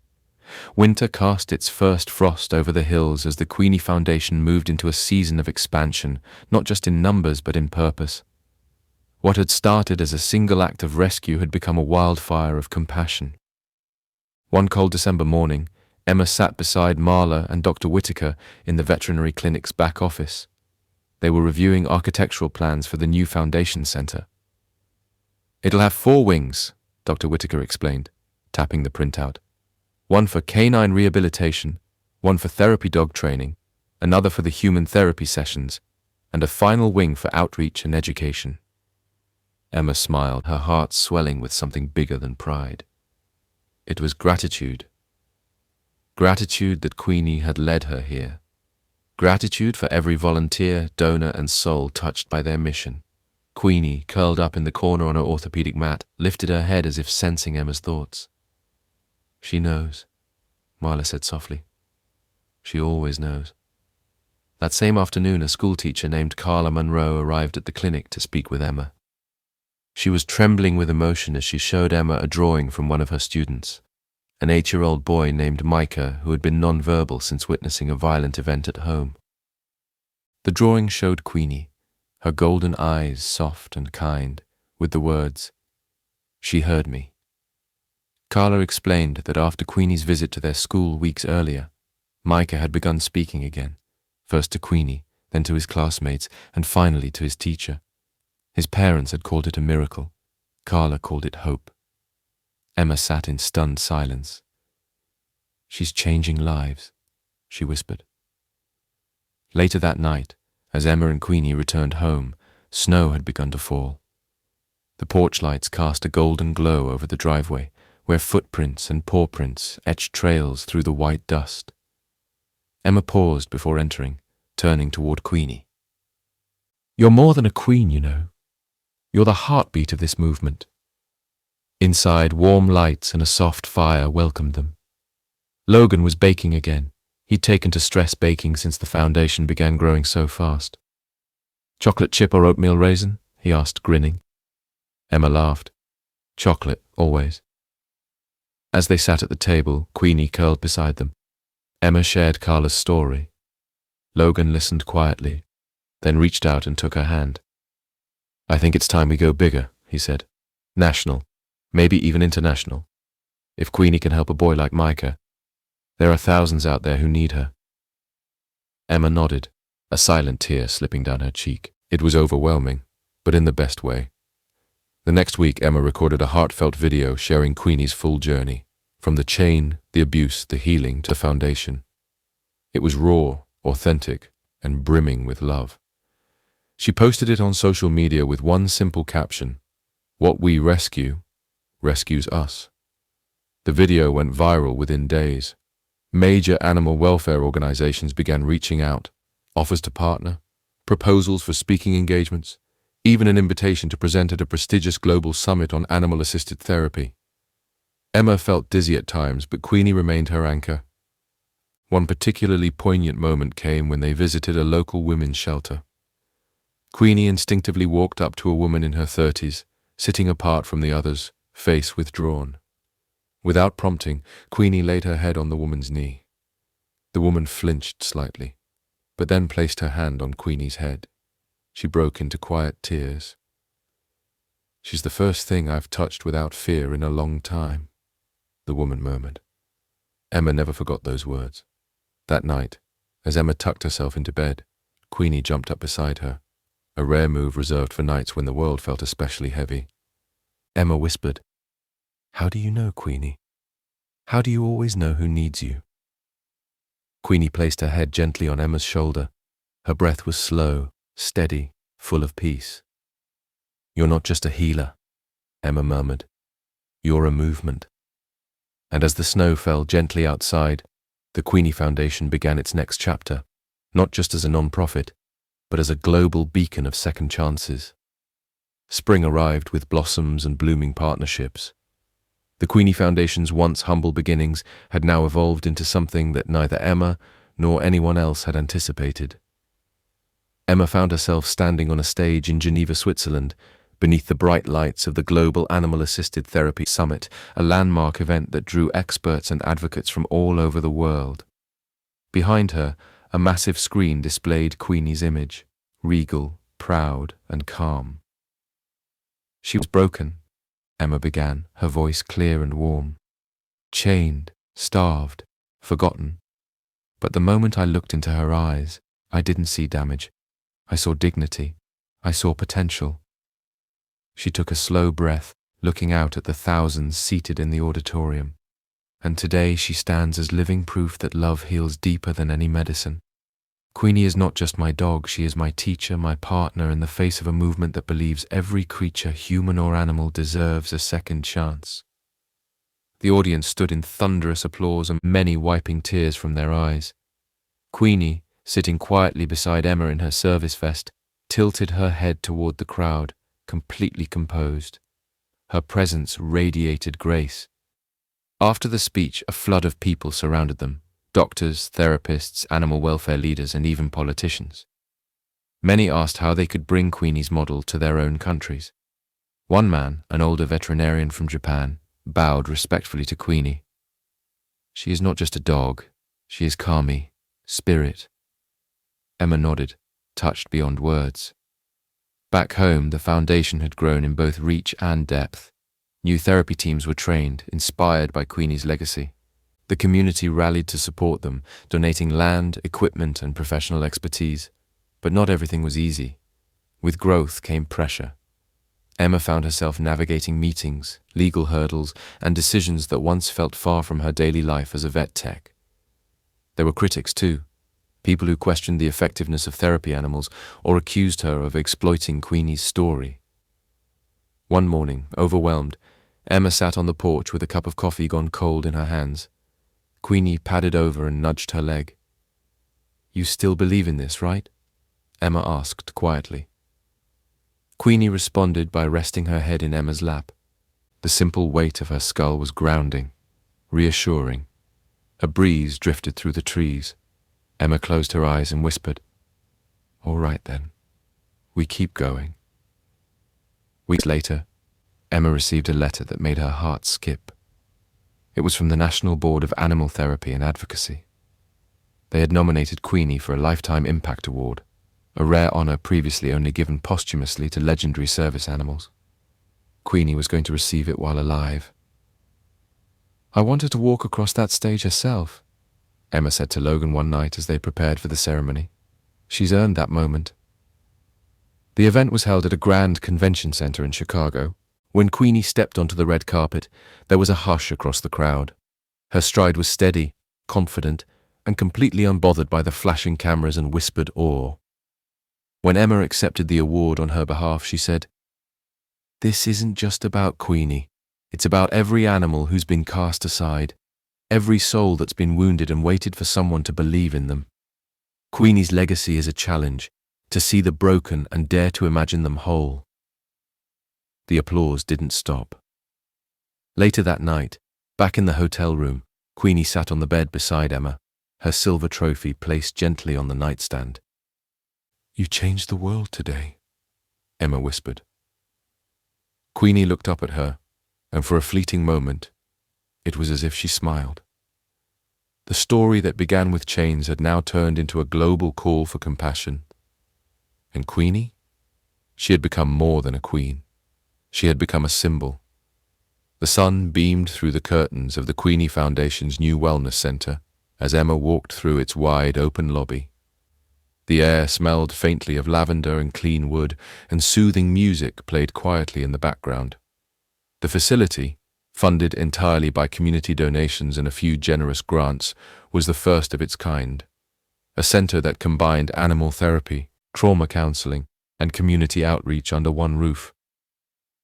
[SPEAKER 1] Winter cast its first frost over the hills as the Queenie Foundation moved into a season of expansion, not just in numbers but in purpose. What had started as a single act of rescue had become a wildfire of compassion. One cold December morning, Emma sat beside Marla and Dr. Whitaker in the veterinary clinic's back office. They were reviewing architectural plans for the new foundation center. It'll have 4 wings, Dr. Whitaker explained, tapping the printout. One for canine rehabilitation, one for therapy dog training, another for the human therapy sessions, and a final wing for outreach and education. Emma smiled, her heart swelling with something bigger than pride. It was gratitude. Gratitude that Queenie had led her here. Gratitude for every volunteer, donor, and soul touched by their mission. Queenie, curled up in the corner on her orthopedic mat, lifted her head as if sensing Emma's thoughts. She knows, Marla said softly. She always knows. That same afternoon, a schoolteacher named Carla Monroe arrived at the clinic to speak with Emma. She was trembling with emotion as she showed Emma a drawing from one of her students, an 8-year-old boy named Micah who had been nonverbal since witnessing a violent event at home. The drawing showed Queenie, her golden eyes soft and kind, with the words, "She heard me." Carla explained that after Queenie's visit to their school weeks earlier, Micah had begun speaking again, first to Queenie, then to his classmates, and finally to his teacher. His parents had called it a miracle. Carla called it hope. Emma sat in stunned silence. "She's changing lives," she whispered. Later that night, as Emma and Queenie returned home, snow had begun to fall. The porch lights cast a golden glow over the driveway, where footprints and pawprints etched trails through the white dust. Emma paused before entering, turning toward Queenie. "You're more than a queen, you know. You're the heartbeat of this movement." Inside, warm lights and a soft fire welcomed them. Logan was baking again. He'd taken to stress baking since the foundation began growing so fast. "Chocolate chip or oatmeal raisin?" he asked, grinning. Emma laughed. "Chocolate, always." As they sat at the table, Queenie curled beside them. Emma shared Carla's story. Logan listened quietly, then reached out and took her hand. "I think it's time we go bigger," he said. "National, maybe even international. If Queenie can help a boy like Micah, there are thousands out there who need her." Emma nodded, a silent tear slipping down her cheek. It was overwhelming, but in the best way. The next week, Emma recorded a heartfelt video sharing Queenie's full journey, from the chain, the abuse, the healing, to the foundation. It was raw, authentic, and brimming with love. She posted it on social media with one simple caption: "What we rescue, rescues us." The video went viral within days. Major animal welfare organizations began reaching out, offers to partner, proposals for speaking engagements, even an invitation to present at a prestigious global summit on animal-assisted therapy. Emma felt dizzy at times, but Queenie remained her anchor. One particularly poignant moment came when they visited a local women's shelter. Queenie instinctively walked up to a woman in her 30s, sitting apart from the others, face withdrawn. Without prompting, Queenie laid her head on the woman's knee. The woman flinched slightly, but then placed her hand on Queenie's head. She broke into quiet tears. "She's the first thing I've touched without fear in a long time," the woman murmured. Emma never forgot those words. That night, as Emma tucked herself into bed, Queenie jumped up beside her, a rare move reserved for nights when the world felt especially heavy. Emma whispered, "How do you know, Queenie? How do you always know who needs you?" Queenie placed her head gently on Emma's shoulder. Her breath was slow, steady, full of peace. "You're not just a healer," Emma murmured. "You're a movement." And as the snow fell gently outside, the Queenie Foundation began its next chapter, not just as a non-profit, but as a global beacon of second chances. Spring arrived with blossoms and blooming partnerships. The Queenie Foundation's once humble beginnings had now evolved into something that neither Emma nor anyone else had anticipated. Emma found herself standing on a stage in Geneva, Switzerland, beneath the bright lights of the Global Animal-Assisted Therapy Summit, a landmark event that drew experts and advocates from all over the world. Behind her, a massive screen displayed Queenie's image, regal, proud, and calm. "She was broken," Emma began, her voice clear and warm. "Chained, starved, forgotten. But the moment I looked into her eyes, I didn't see damage. I saw dignity. I saw potential." She took a slow breath, looking out at the thousands seated in the auditorium. "And today she stands as living proof that love heals deeper than any medicine. Queenie is not just my dog, she is my teacher, my partner, in the face of a movement that believes every creature, human or animal, deserves a second chance." The audience stood in thunderous applause, and many wiping tears from their eyes. Queenie, sitting quietly beside Emma in her service vest, tilted her head toward the crowd, completely composed. Her presence radiated grace. After the speech, a flood of people surrounded them. Doctors, therapists, animal welfare leaders, and even politicians. Many asked how they could bring Queenie's model to their own countries. One man, an older veterinarian from Japan, bowed respectfully to Queenie. "She is not just a dog, she is Kami, spirit." Emma nodded, touched beyond words. Back home, the foundation had grown in both reach and depth. New therapy teams were trained, inspired by Queenie's legacy. The community rallied to support them, donating land, equipment, and professional expertise. But not everything was easy. With growth came pressure. Emma found herself navigating meetings, legal hurdles, and decisions that once felt far from her daily life as a vet tech. There were critics too, people who questioned the effectiveness of therapy animals or accused her of exploiting Queenie's story. One morning, overwhelmed, Emma sat on the porch with a cup of coffee gone cold in her hands. Queenie padded over and nudged her leg. "You still believe in this, right?" Emma asked quietly. Queenie responded by resting her head in Emma's lap. The simple weight of her skull was grounding, reassuring. A breeze drifted through the trees. Emma closed her eyes and whispered, "All right then, we keep going." Weeks later, Emma received a letter that made her heart skip. It was from the National Board of Animal Therapy and Advocacy. They had nominated Queenie for a Lifetime Impact Award, a rare honor previously only given posthumously to legendary service animals. Queenie was going to receive it while alive. "I want her to walk across that stage herself," Emma said to Logan one night as they prepared for the ceremony. "She's earned that moment." The event was held at a grand convention center in Chicago. When Queenie stepped onto the red carpet, there was a hush across the crowd. Her stride was steady, confident, and completely unbothered by the flashing cameras and whispered awe. When Emma accepted the award on her behalf, she said, "This isn't just about Queenie. It's about every animal who's been cast aside, every soul that's been wounded and waited for someone to believe in them. Queenie's legacy is a challenge, to see the broken and dare to imagine them whole." The applause didn't stop. Later that night, back in the hotel room, Queenie sat on the bed beside Emma, her silver trophy placed gently on the nightstand. "You changed the world today," Emma whispered. Queenie looked up at her, and for a fleeting moment, it was as if she smiled. The story that began with chains had now turned into a global call for compassion. And Queenie? She had become more than a queen. She had become a symbol. The sun beamed through the curtains of the Queenie Foundation's new wellness center as Emma walked through its wide open lobby. The air smelled faintly of lavender and clean wood, and soothing music played quietly in the background. The facility, funded entirely by community donations and a few generous grants, was the first of its kind. A center that combined animal therapy, trauma counseling, and community outreach under one roof.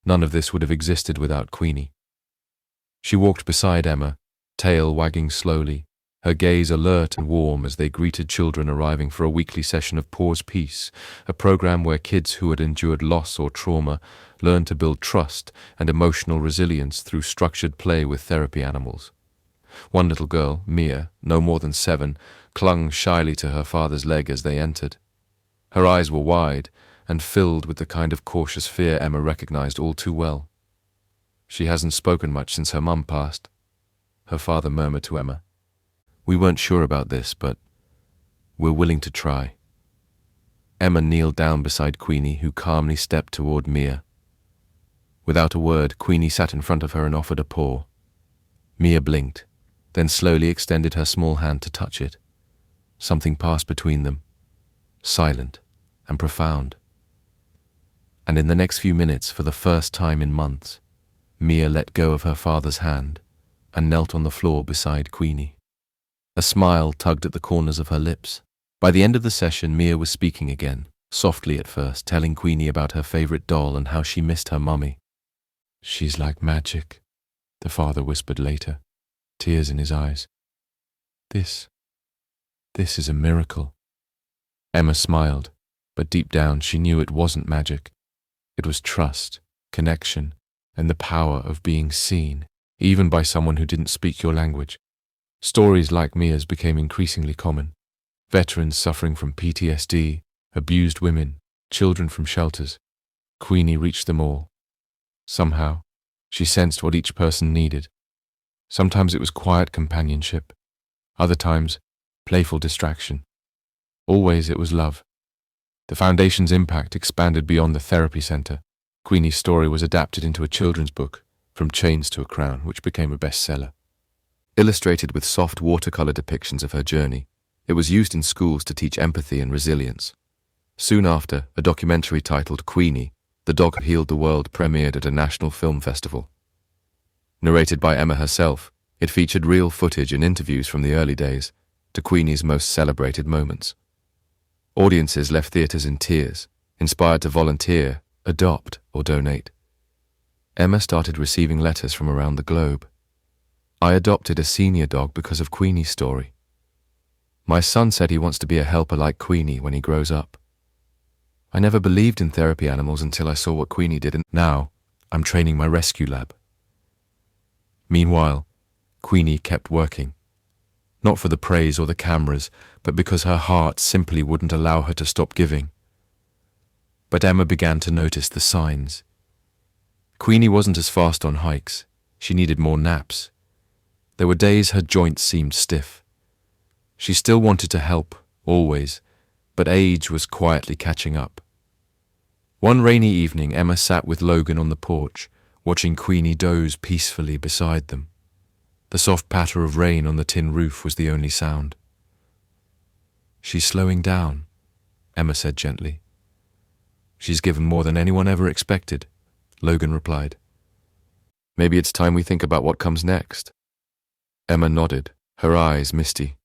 [SPEAKER 1] None of this would have existed without Queenie. She walked beside Emma, tail wagging slowly, her gaze alert and warm as they greeted children arriving for a weekly session of Pause Peace, a program where kids who had endured loss or trauma learned to build trust and emotional resilience through structured play with therapy animals. One little girl, Mia, no more than 7, clung shyly to her father's leg as they entered. Her eyes were wide and filled with the kind of cautious fear Emma recognized all too well. "She hasn't spoken much since her mum passed," her father murmured to Emma. "We weren't sure about this, but we're willing to try." Emma kneeled down beside Queenie, who calmly stepped toward Mia. Without a word, Queenie sat in front of her and offered a paw. Mia blinked, then slowly extended her small hand to touch it. Something passed between them, silent and profound. And in the next few minutes, for the first time in months, Mia let go of her father's hand and knelt on the floor beside Queenie. A smile tugged at the corners of her lips. By the end of the session, Mia was speaking again, softly at first, telling Queenie about her favorite doll and how she missed her mummy. "She's like magic," the father whispered later, tears in his eyes. This is a miracle." Emma smiled, but deep down she knew it wasn't magic. It was trust, connection, and the power of being seen, even by someone who didn't speak your language. Stories like Mia's became increasingly common. Veterans suffering from PTSD, abused women, children from shelters. Queenie reached them all. Somehow, she sensed what each person needed. Sometimes it was quiet companionship. Other times, playful distraction. Always it was love. The Foundation's impact expanded beyond the therapy center. Queenie's story was adapted into a children's book, From Chains to a Crown, which became a bestseller. Illustrated with soft watercolor depictions of her journey, it was used in schools to teach empathy and resilience. Soon after, a documentary titled Queenie, The Dog Who Healed the World premiered at a national film festival. Narrated by Emma herself, it featured real footage and interviews from the early days to Queenie's most celebrated moments. Audiences left theaters in tears, inspired to volunteer, adopt, or donate. Emma started receiving letters from around the globe. "I adopted a senior dog because of Queenie's story. My son said he wants to be a helper like Queenie when he grows up. I never believed in therapy animals until I saw what Queenie did, and now I'm training my rescue lab." Meanwhile, Queenie kept working. Not for the praise or the cameras, but because her heart simply wouldn't allow her to stop giving. But Emma began to notice the signs. Queenie wasn't as fast on hikes. She needed more naps. There were days her joints seemed stiff. She still wanted to help, always, but age was quietly catching up. One rainy evening, Emma sat with Logan on the porch, watching Queenie doze peacefully beside them. The soft patter of rain on the tin roof was the only sound. "She's slowing down," Emma said gently. She's given more than anyone ever expected, Logan replied. Maybe it's time we think about what comes next. Emma nodded, her eyes misty.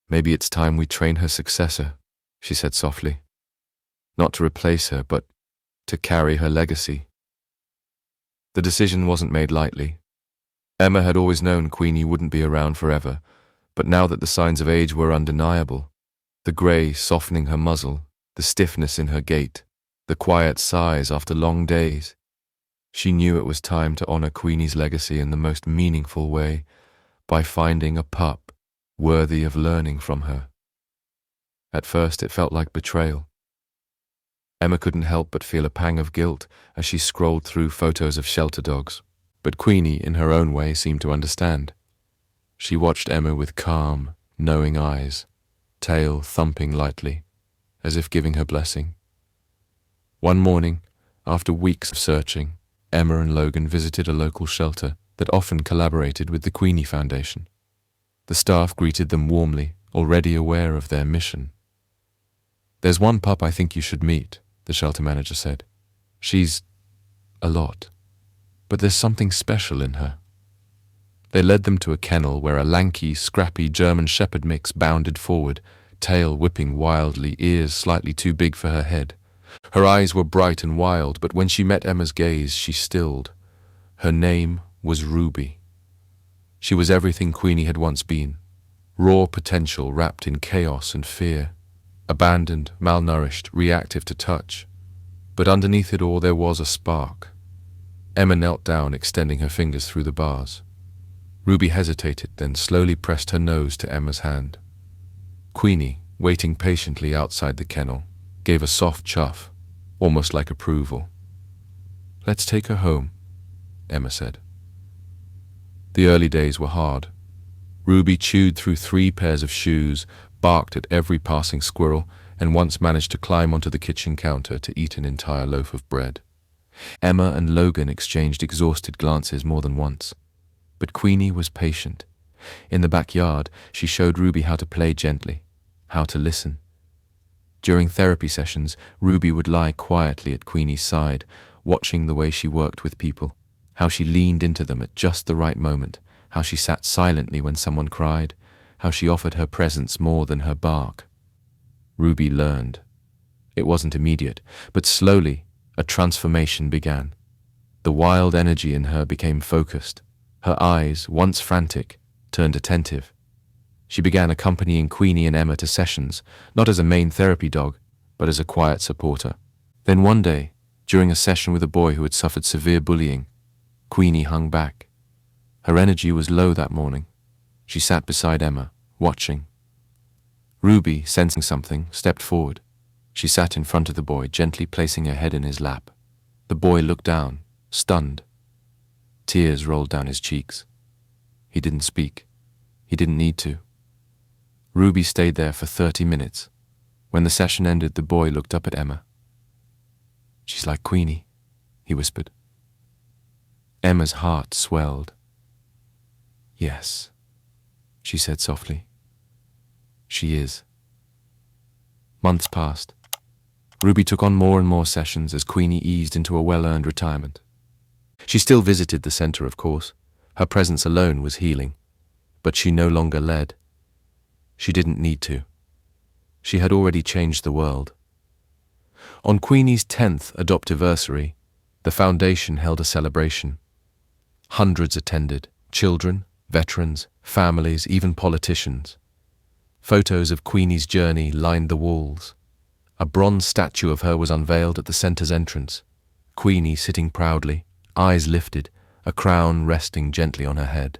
[SPEAKER 1] Maybe it's time we train her successor, she said softly. Not to replace her, but to carry her legacy. The decision wasn't made lightly. Emma had always known Queenie wouldn't be around forever, but now that the signs of age were undeniable, the grey softening her muzzle, the stiffness in her gait, the quiet sighs after long days, she knew it was time to honour Queenie's legacy in the most meaningful way, by finding a pup worthy of learning from her. At first it felt like betrayal. Emma couldn't help but feel a pang of guilt as she scrolled through photos of shelter dogs, but Queenie, in her own way, seemed to understand. She watched Emma with calm, knowing eyes, tail thumping lightly, as if giving her blessing. One morning, after weeks of searching, Emma and Logan visited a local shelter that often collaborated with the Queenie Foundation. The staff greeted them warmly, already aware of their mission. "There's one pup I think you should meet," the shelter manager said. "She's a lot, but there's something special in her." They led them to a kennel where a lanky, scrappy German Shepherd mix bounded forward, tail whipping wildly, ears slightly too big for her head. Her eyes were bright and wild, but when she met Emma's gaze, she stilled. Her name was Ruby. She was everything Queenie had once been, raw potential wrapped in chaos and fear, abandoned, malnourished, reactive to touch. But underneath it all there was a spark. Emma knelt down, extending her fingers through the bars. Ruby hesitated, then slowly pressed her nose to Emma's hand. Queenie, waiting patiently outside the kennel, gave a soft chuff, almost like approval. "Let's take her home," Emma said. The early days were hard. Ruby chewed through 3 pairs of shoes, barked at every passing squirrel, and once managed to climb onto the kitchen counter to eat an entire loaf of bread. Emma and Logan exchanged exhausted glances more than once. But Queenie was patient. In the backyard, she showed Ruby how to play gently, how to listen. During therapy sessions, Ruby would lie quietly at Queenie's side, watching the way she worked with people, how she leaned into them at just the right moment, how she sat silently when someone cried, how she offered her presence more than her bark. Ruby learned. It wasn't immediate, but slowly a transformation began. The wild energy in her became focused. Her eyes, once frantic, turned attentive. She began accompanying Queenie and Emma to sessions, not as a main therapy dog, but as a quiet supporter. Then one day, during a session with a boy who had suffered severe bullying, Queenie hung back. Her energy was low that morning. She sat beside Emma, watching. Ruby, sensing something, stepped forward. She sat in front of the boy, gently placing her head in his lap. The boy looked down, stunned. Tears rolled down his cheeks. He didn't speak. He didn't need to. Ruby stayed there for 30 minutes. When the session ended, the boy looked up at Emma. "She's like Queenie," he whispered. Emma's heart swelled. "Yes," she said softly. "She is." Months passed. Ruby took on more and more sessions as Queenie eased into a well-earned retirement. She still visited the center, of course. Her presence alone was healing. But she no longer led. She didn't need to. She had already changed the world. On Queenie's 10th adoptiversary, the foundation held a celebration. Hundreds attended, children, veterans, families, even politicians. Photos of Queenie's journey lined the walls. A bronze statue of her was unveiled at the center's entrance. Queenie sitting proudly, eyes lifted, a crown resting gently on her head.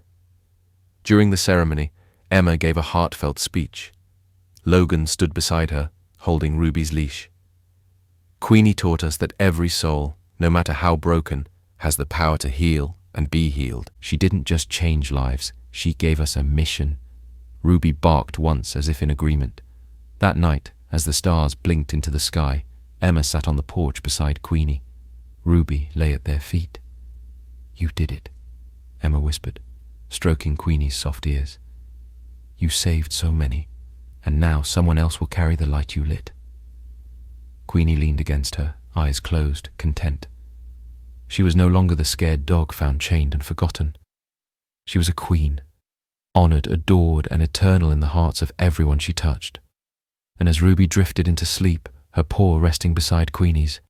[SPEAKER 1] During the ceremony, Emma gave a heartfelt speech. Logan stood beside her, holding Ruby's leash. Queenie taught us that every soul, no matter how broken, has the power to heal and be healed. She didn't just change lives, she gave us a mission. Ruby barked once as if in agreement. That night, as the stars blinked into the sky, Emma sat on the porch beside Queenie. Ruby lay at their feet. "You did it," Emma whispered, stroking Queenie's soft ears. "You saved so many, and now someone else will carry the light you lit." Queenie leaned against her, eyes closed, content. She was no longer the scared dog found chained and forgotten. She was a queen, honored, adored, and eternal in the hearts of everyone she touched. And as Ruby drifted into sleep, her paw resting beside Queenie's,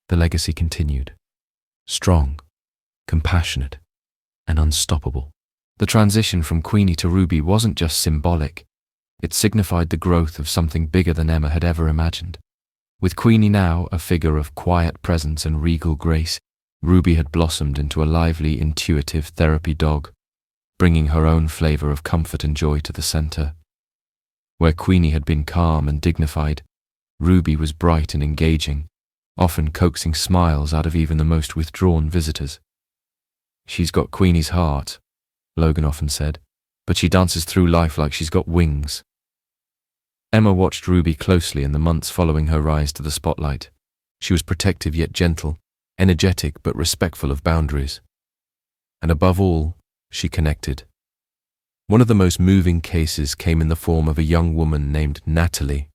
[SPEAKER 1] the legacy continued. Strong, compassionate, and unstoppable. The transition from Queenie to Ruby wasn't just symbolic. It signified the growth of something bigger than Emma had ever imagined. With Queenie now a figure of quiet presence and regal grace, Ruby had blossomed into a lively, intuitive therapy dog, bringing her own flavor of comfort and joy to the center. Where Queenie had been calm and dignified, Ruby was bright and engaging, often coaxing smiles out of even the most withdrawn visitors. "She's got Queenie's heart," Logan often said, "but she dances through life like she's got wings." Emma watched Ruby closely in the months following her rise to the spotlight. She was protective yet gentle, energetic but respectful of boundaries. And above all, she connected. One of the most moving cases came in the form of a young woman named Natalie.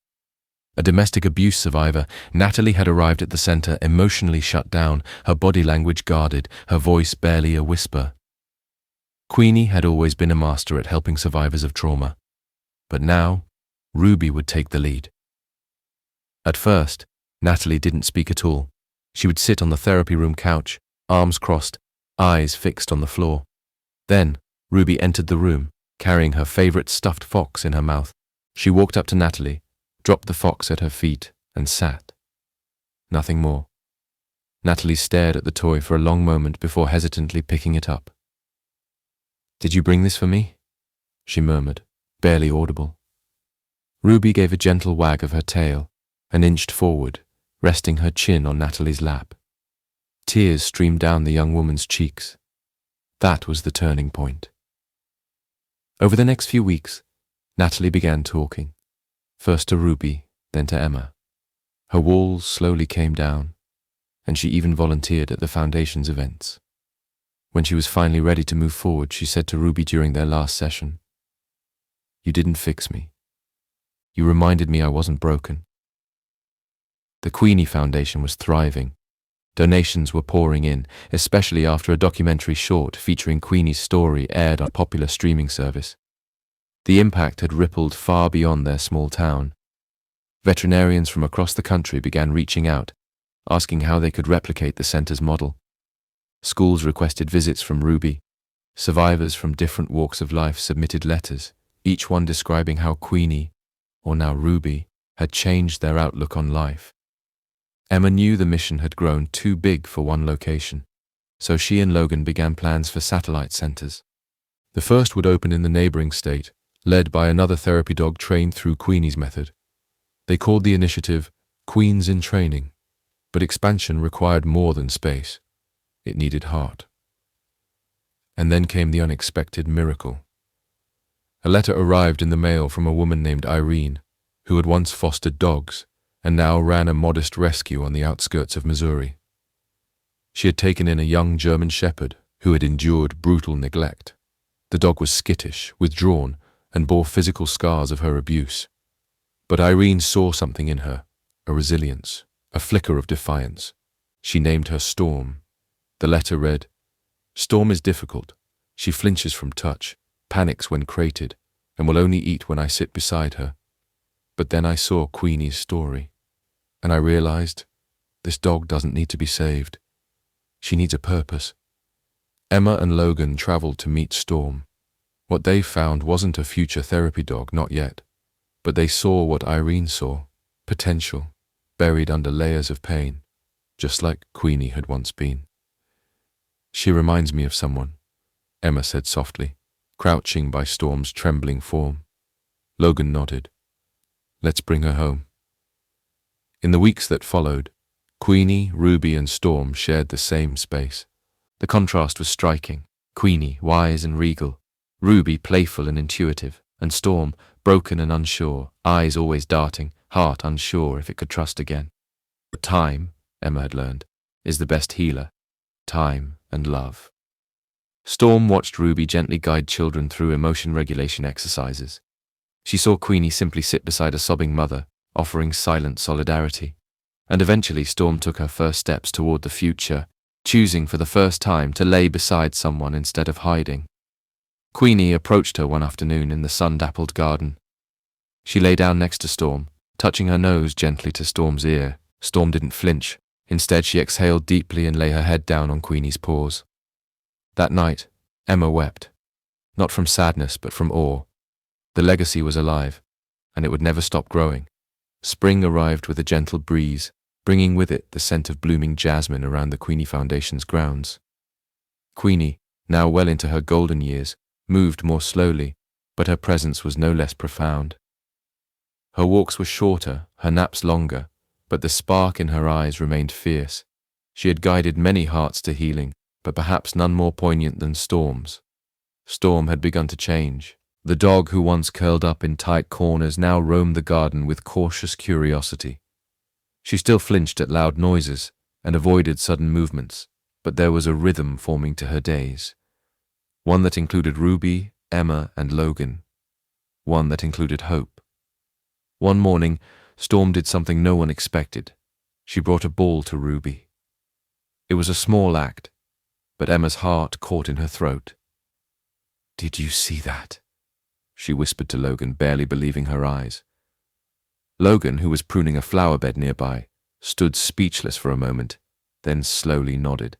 [SPEAKER 1] A domestic abuse survivor, Natalie had arrived at the center emotionally shut down, her body language guarded, her voice barely a whisper. Queenie had always been a master at helping survivors of trauma, but now Ruby would take the lead. At first, Natalie didn't speak at all. She would sit on the therapy room couch, arms crossed, eyes fixed on the floor. Then, Ruby entered the room, carrying her favorite stuffed fox in her mouth. She walked up to Natalie, dropped the fox at her feet, and sat. Nothing more. Natalie stared at the toy for a long moment before hesitantly picking it up. "Did you bring this for me?" she murmured, barely audible. Ruby gave a gentle wag of her tail and inched forward, resting her chin on Natalie's lap. Tears streamed down the young woman's cheeks. That was the turning point. Over the next few weeks, Natalie began talking, first to Ruby, then to Emma. Her walls slowly came down, and she even volunteered at the Foundation's events. When she was finally ready to move forward, she said to Ruby during their last session, "You didn't fix me. You reminded me I wasn't broken." The Queenie Foundation was thriving. Donations were pouring in, especially after a documentary short featuring Queenie's story aired on a popular streaming service. The impact had rippled far beyond their small town. Veterinarians from across the country began reaching out, asking how they could replicate the center's model. Schools requested visits from Ruby. Survivors from different walks of life submitted letters, each one describing how Queenie, or now Ruby, had changed their outlook on life. Emma knew the mission had grown too big for one location, so she and Logan began plans for satellite centers. The first would open in the neighboring state, led by another therapy dog trained through Queenie's method. They called the initiative Queens in Training, but expansion required more than space. It needed heart. And then came the unexpected miracle. A letter arrived in the mail from a woman named Irene, who had once fostered dogs and now ran a modest rescue on the outskirts of Missouri. She had taken in a young German shepherd who had endured brutal neglect. The dog was skittish, withdrawn, and bore physical scars of her abuse. But Irene saw something in her, a resilience, a flicker of defiance. She named her Storm. The letter read, "Storm is difficult. She flinches from touch, panics when crated, and will only eat when I sit beside her. But then I saw Queenie's story, and I realized this dog doesn't need to be saved. She needs a purpose." Emma and Logan traveled to meet Storm. What they found wasn't a future therapy dog, not yet, but they saw what Irene saw, potential, buried under layers of pain, just like Queenie had once been. "She reminds me of someone," Emma said softly, crouching by Storm's trembling form. Logan nodded. "Let's bring her home." In the weeks that followed, Queenie, Ruby, and Storm shared the same space. The contrast was striking. Queenie, wise and regal, Ruby, playful and intuitive, and Storm, broken and unsure, eyes always darting, heart unsure if it could trust again. But time, Emma had learned, is the best healer. Time and love. Storm watched Ruby gently guide children through emotion regulation exercises. She saw Queenie simply sit beside a sobbing mother, offering silent solidarity. And eventually Storm took her first steps toward the future, choosing for the first time to lay beside someone instead of hiding. Queenie approached her one afternoon in the sun-dappled garden. She lay down next to Storm, touching her nose gently to Storm's ear. Storm didn't flinch. Instead, she exhaled deeply and lay her head down on Queenie's paws. That night, Emma wept. Not from sadness, but from awe. The legacy was alive, and it would never stop growing. Spring arrived with a gentle breeze, bringing with it the scent of blooming jasmine around the Queenie Foundation's grounds. Queenie, now well into her golden years, moved more slowly, but her presence was no less profound. Her walks were shorter, her naps longer, but the spark in her eyes remained fierce. She had guided many hearts to healing, but perhaps none more poignant than Storm's. Storm had begun to change. The dog who once curled up in tight corners now roamed the garden with cautious curiosity. She still flinched at loud noises and avoided sudden movements, but there was a rhythm forming to her days. One that included Ruby, Emma, and Logan. One that included hope. One morning, Storm did something no one expected. She brought a ball to Ruby. It was a small act, but Emma's heart caught in her throat. "Did you see that?" she whispered to Logan, barely believing her eyes. Logan, who was pruning a flower bed nearby, stood speechless for a moment, then slowly nodded.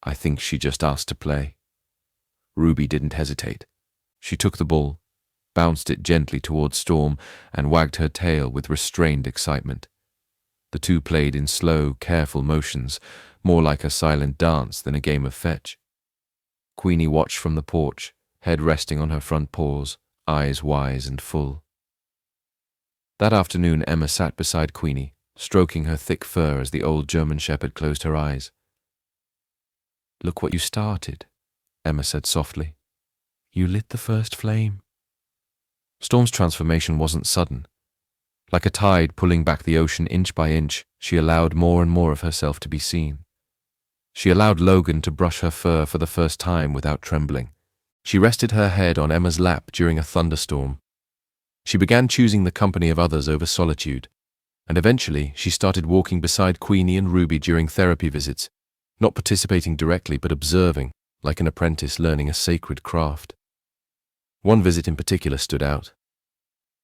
[SPEAKER 1] "I think she just asked to play." Ruby didn't hesitate. She took the ball, bounced it gently towards Storm, and wagged her tail with restrained excitement. The two played in slow, careful motions, more like a silent dance than a game of fetch. Queenie watched from the porch, head resting on her front paws, eyes wise and full. That afternoon Emma sat beside Queenie, stroking her thick fur as the old German Shepherd closed her eyes. "Look what you started," Emma said softly. "You lit the first flame." Storm's transformation wasn't sudden. Like a tide pulling back the ocean inch by inch, she allowed more and more of herself to be seen. She allowed Logan to brush her fur for the first time without trembling. She rested her head on Emma's lap during a thunderstorm. She began choosing the company of others over solitude, and eventually she started walking beside Queenie and Ruby during therapy visits, not participating directly but observing, like an apprentice learning a sacred craft. One visit in particular stood out.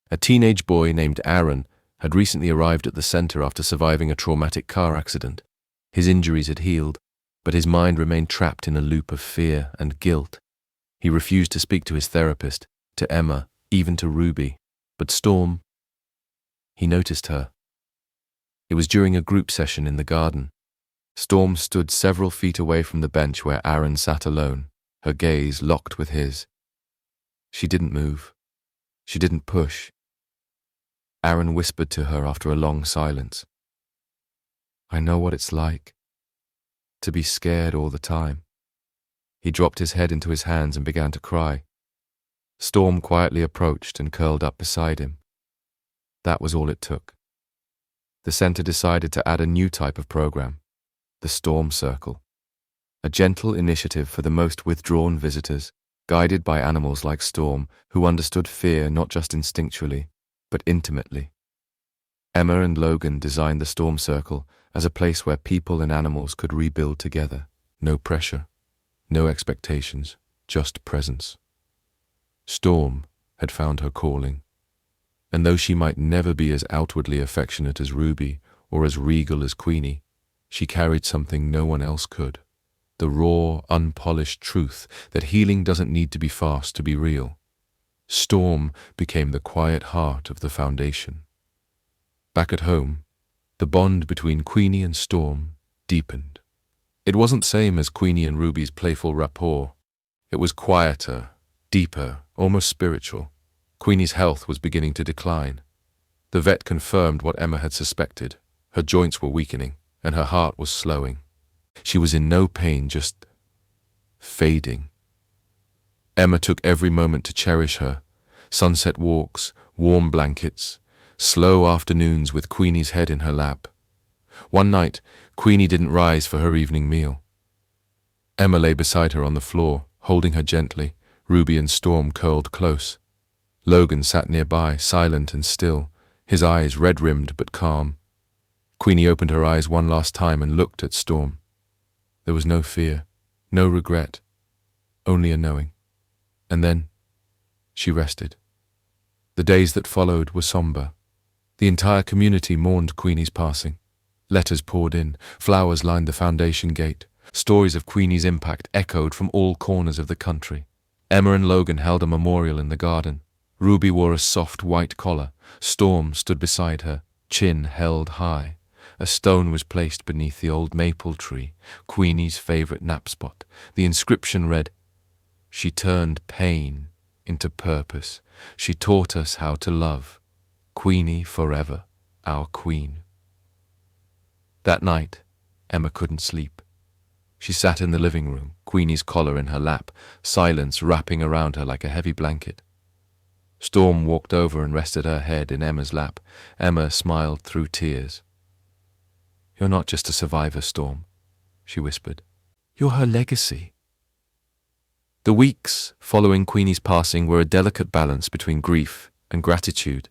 [SPEAKER 1] A teenage boy named Aaron had recently arrived at the center after surviving a traumatic car accident. His injuries had healed, but his mind remained trapped in a loop of fear and guilt. He refused to speak to his therapist, to Emma, even to Ruby. But Storm, he noticed her. It was during a group session in the garden. Storm stood several feet away from the bench where Aaron sat alone, her gaze locked with his. She didn't move. She didn't push. Aaron whispered to her after a long silence. "I know what it's like, to be scared all the time." He dropped his head into his hands and began to cry. Storm quietly approached and curled up beside him. That was all it took. The center decided to add a new type of program, the Storm Circle, a gentle initiative for the most withdrawn visitors, guided by animals like Storm, who understood fear not just instinctually, but intimately. Emma and Logan designed the Storm Circle as a place where people and animals could rebuild together. No pressure, no expectations, just presence. Storm had found her calling, and though she might never be as outwardly affectionate as Ruby or as regal as Queenie, she carried something no one else could. The raw, unpolished truth that healing doesn't need to be fast to be real. Storm became the quiet heart of the foundation. Back at home, the bond between Queenie and Storm deepened. It wasn't same as Queenie and Ruby's playful rapport. It was quieter, deeper, almost spiritual. Queenie's health was beginning to decline. The vet confirmed what Emma had suspected. Her joints were weakening, and her heart was slowing. She was in no pain, just fading. Emma took every moment to cherish her. Sunset walks, warm blankets, slow afternoons with Queenie's head in her lap. One night, Queenie didn't rise for her evening meal. Emma lay beside her on the floor, holding her gently. Ruby and Storm curled close. Logan sat nearby, silent and still, his eyes red-rimmed but calm. Queenie opened her eyes one last time and looked at Storm. There was no fear, no regret, only a knowing. And then she rested. The days that followed were somber. The entire community mourned Queenie's passing. Letters poured in, flowers lined the foundation gate. Stories of Queenie's impact echoed from all corners of the country. Emma and Logan held a memorial in the garden. Ruby wore a soft white collar. Storm stood beside her, chin held high. A stone was placed beneath the old maple tree, Queenie's favorite nap spot. The inscription read, "She turned pain into purpose. She taught us how to love. Queenie forever, our queen." That night, Emma couldn't sleep. She sat in the living room, Queenie's collar in her lap, silence wrapping around her like a heavy blanket. Storm walked over and rested her head in Emma's lap. Emma smiled through tears. "You're not just a survivor, Storm," she whispered. "You're her legacy." The weeks following Queenie's passing were a delicate balance between grief and gratitude.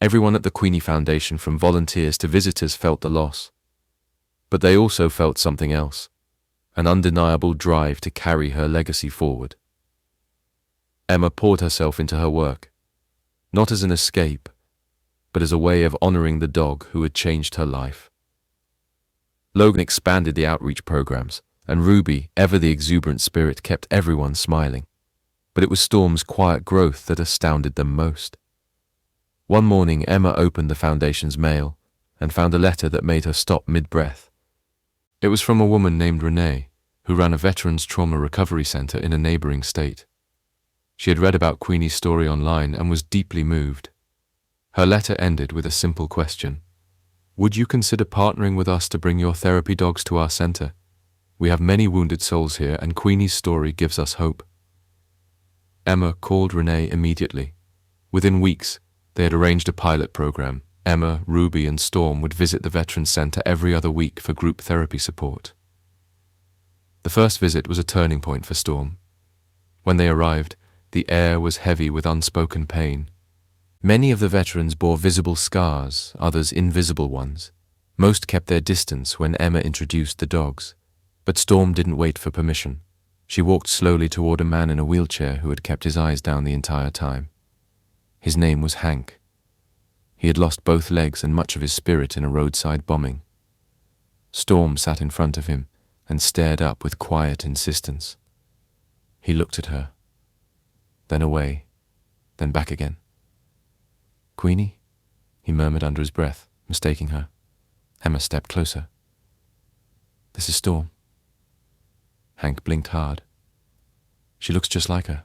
[SPEAKER 1] Everyone at the Queenie Foundation, from volunteers to visitors, felt the loss. But they also felt something else, an undeniable drive to carry her legacy forward. Emma poured herself into her work, not as an escape, but as a way of honoring the dog who had changed her life. Logan expanded the outreach programs, and Ruby, ever the exuberant spirit, kept everyone smiling. But it was Storm's quiet growth that astounded them most. One morning, Emma opened the foundation's mail and found a letter that made her stop mid-breath. It was from a woman named Renee, who ran a veterans trauma recovery center in a neighboring state. She had read about Queenie's story online and was deeply moved. Her letter ended with a simple question. "Would you consider partnering with us to bring your therapy dogs to our center? We have many wounded souls here, and Queenie's story gives us hope." Emma called Renee immediately. Within weeks, they had arranged a pilot program. Emma, Ruby, and Storm would visit the Veterans Center every other week for group therapy support. The first visit was a turning point for Storm. When they arrived, the air was heavy with unspoken pain. Many of the veterans bore visible scars, others invisible ones. Most kept their distance when Emma introduced the dogs. But Storm didn't wait for permission. She walked slowly toward a man in a wheelchair who had kept his eyes down the entire time. His name was Hank. He had lost both legs and much of his spirit in a roadside bombing. Storm sat in front of him and stared up with quiet insistence. He looked at her, then away, then back again. "Queenie?" he murmured under his breath, mistaking her. Emma stepped closer. "This is Storm." Hank blinked hard. "She looks just like her."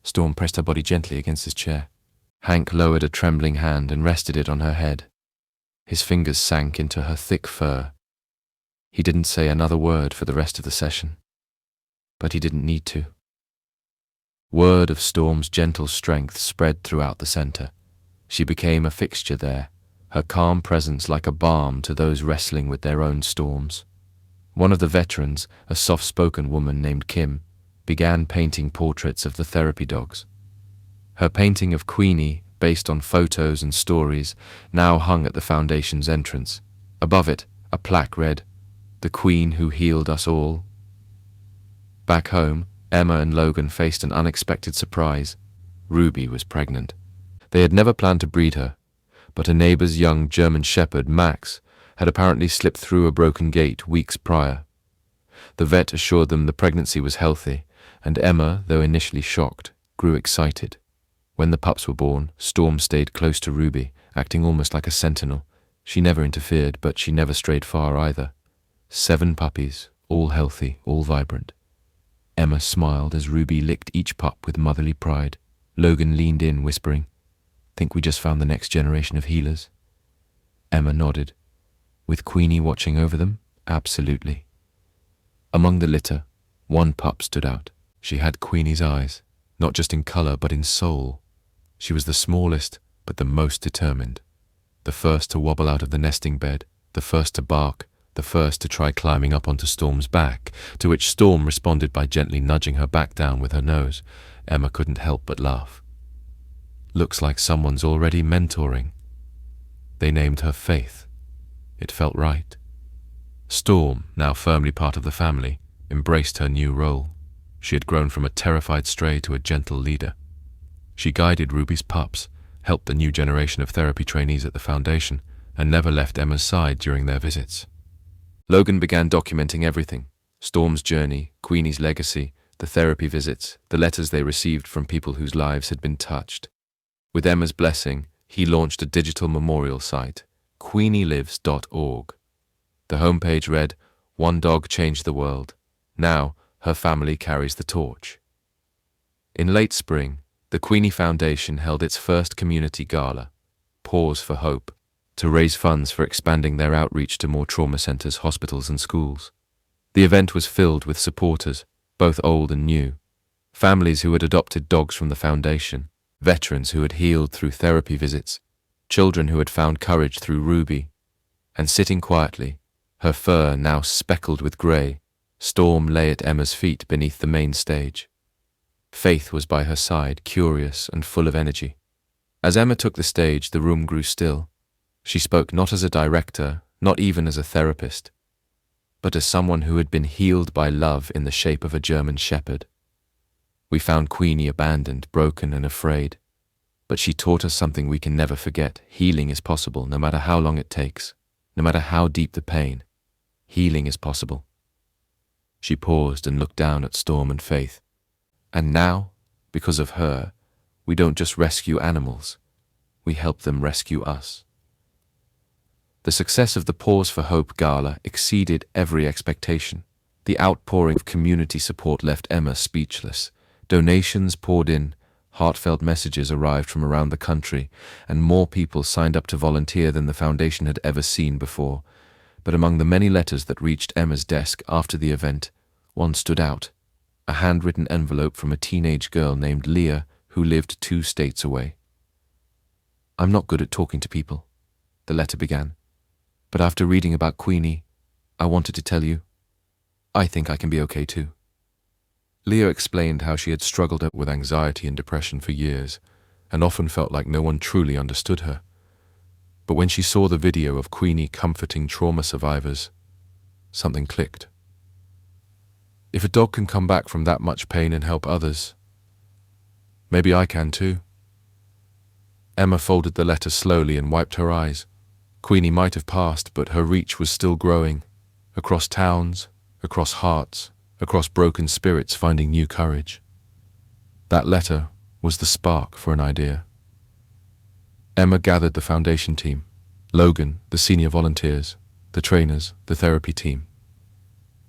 [SPEAKER 1] Storm pressed her body gently against his chair. Hank lowered a trembling hand and rested it on her head. His fingers sank into her thick fur. He didn't say another word for the rest of the session. But he didn't need to. Word of Storm's gentle strength spread throughout the center. She became a fixture there, her calm presence like a balm to those wrestling with their own storms. One of the veterans, a soft-spoken woman named Kim, began painting portraits of the therapy dogs. Her painting of Queenie, based on photos and stories, now hung at the foundation's entrance. Above it, a plaque read, "The Queen Who Healed Us All." Back home, Emma and Logan faced an unexpected surprise. Ruby was pregnant. They had never planned to breed her, but a neighbor's young German shepherd, Max, had apparently slipped through a broken gate weeks prior. The vet assured them the pregnancy was healthy, and Emma, though initially shocked, grew excited. When the pups were born, Storm stayed close to Ruby, acting almost like a sentinel. She never interfered, but she never strayed far either. 7 puppies, all healthy, all vibrant. Emma smiled as Ruby licked each pup with motherly pride. Logan leaned in, whispering, "Think we just found the next generation of healers?" Emma nodded. With Queenie watching over them? Absolutely. Among the litter, one pup stood out. She had Queenie's eyes, not just in color but in soul. She was the smallest, but the most determined. The first to wobble out of the nesting bed, the first to bark, the first to try climbing up onto Storm's back, to which Storm responded by gently nudging her back down with her nose. Emma couldn't help but laugh. Looks like someone's already mentoring. They named her Faith. It felt right. Storm, now firmly part of the family, embraced her new role. She had grown from a terrified stray to a gentle leader. She guided Ruby's pups, helped the new generation of therapy trainees at the foundation, and never left Emma's side during their visits. Logan began documenting everything: Storm's journey, Queenie's legacy, the therapy visits, the letters they received from people whose lives had been touched. With Emma's blessing, he launched a digital memorial site, queenielives.org. The homepage read, "One dog changed the world. Now, her family carries the torch." In late spring, the Queenie Foundation held its first community gala, Pause for Hope, to raise funds for expanding their outreach to more trauma centers, hospitals, and schools. The event was filled with supporters, both old and new, families who had adopted dogs from the foundation, veterans who had healed through therapy visits, children who had found courage through Ruby, and sitting quietly, her fur now speckled with grey, Storm lay at Emma's feet beneath the main stage. Faith was by her side, curious and full of energy. As Emma took the stage, the room grew still. She spoke not as a director, not even as a therapist, but as someone who had been healed by love in the shape of a German shepherd. We found Queenie abandoned, broken and afraid, but she taught us something we can never forget. Healing is possible, no matter how long it takes, no matter how deep the pain. Healing is possible. She paused and looked down at Storm and Faith. And now, because of her, we don't just rescue animals, we help them rescue us. The success of the Pause for Hope Gala exceeded every expectation. The outpouring of community support left Emma speechless. Donations poured in, heartfelt messages arrived from around the country, and more people signed up to volunteer than the foundation had ever seen before. But among the many letters that reached Emma's desk after the event, one stood out: a handwritten envelope from a teenage girl named Leah who lived 2 states away. "I'm not good at talking to people," the letter began, "but after reading about Queenie, I wanted to tell you, I think I can be okay too." Leah explained how she had struggled with anxiety and depression for years, and often felt like no one truly understood her. But when she saw the video of Queenie comforting trauma survivors, something clicked. If a dog can come back from that much pain and help others, maybe I can too. Emma folded the letter slowly and wiped her eyes. Queenie might have passed, but her reach was still growing, across towns, across hearts, across broken spirits finding new courage. That letter was the spark for an idea. Emma gathered the foundation team, Logan, the senior volunteers, the trainers, the therapy team.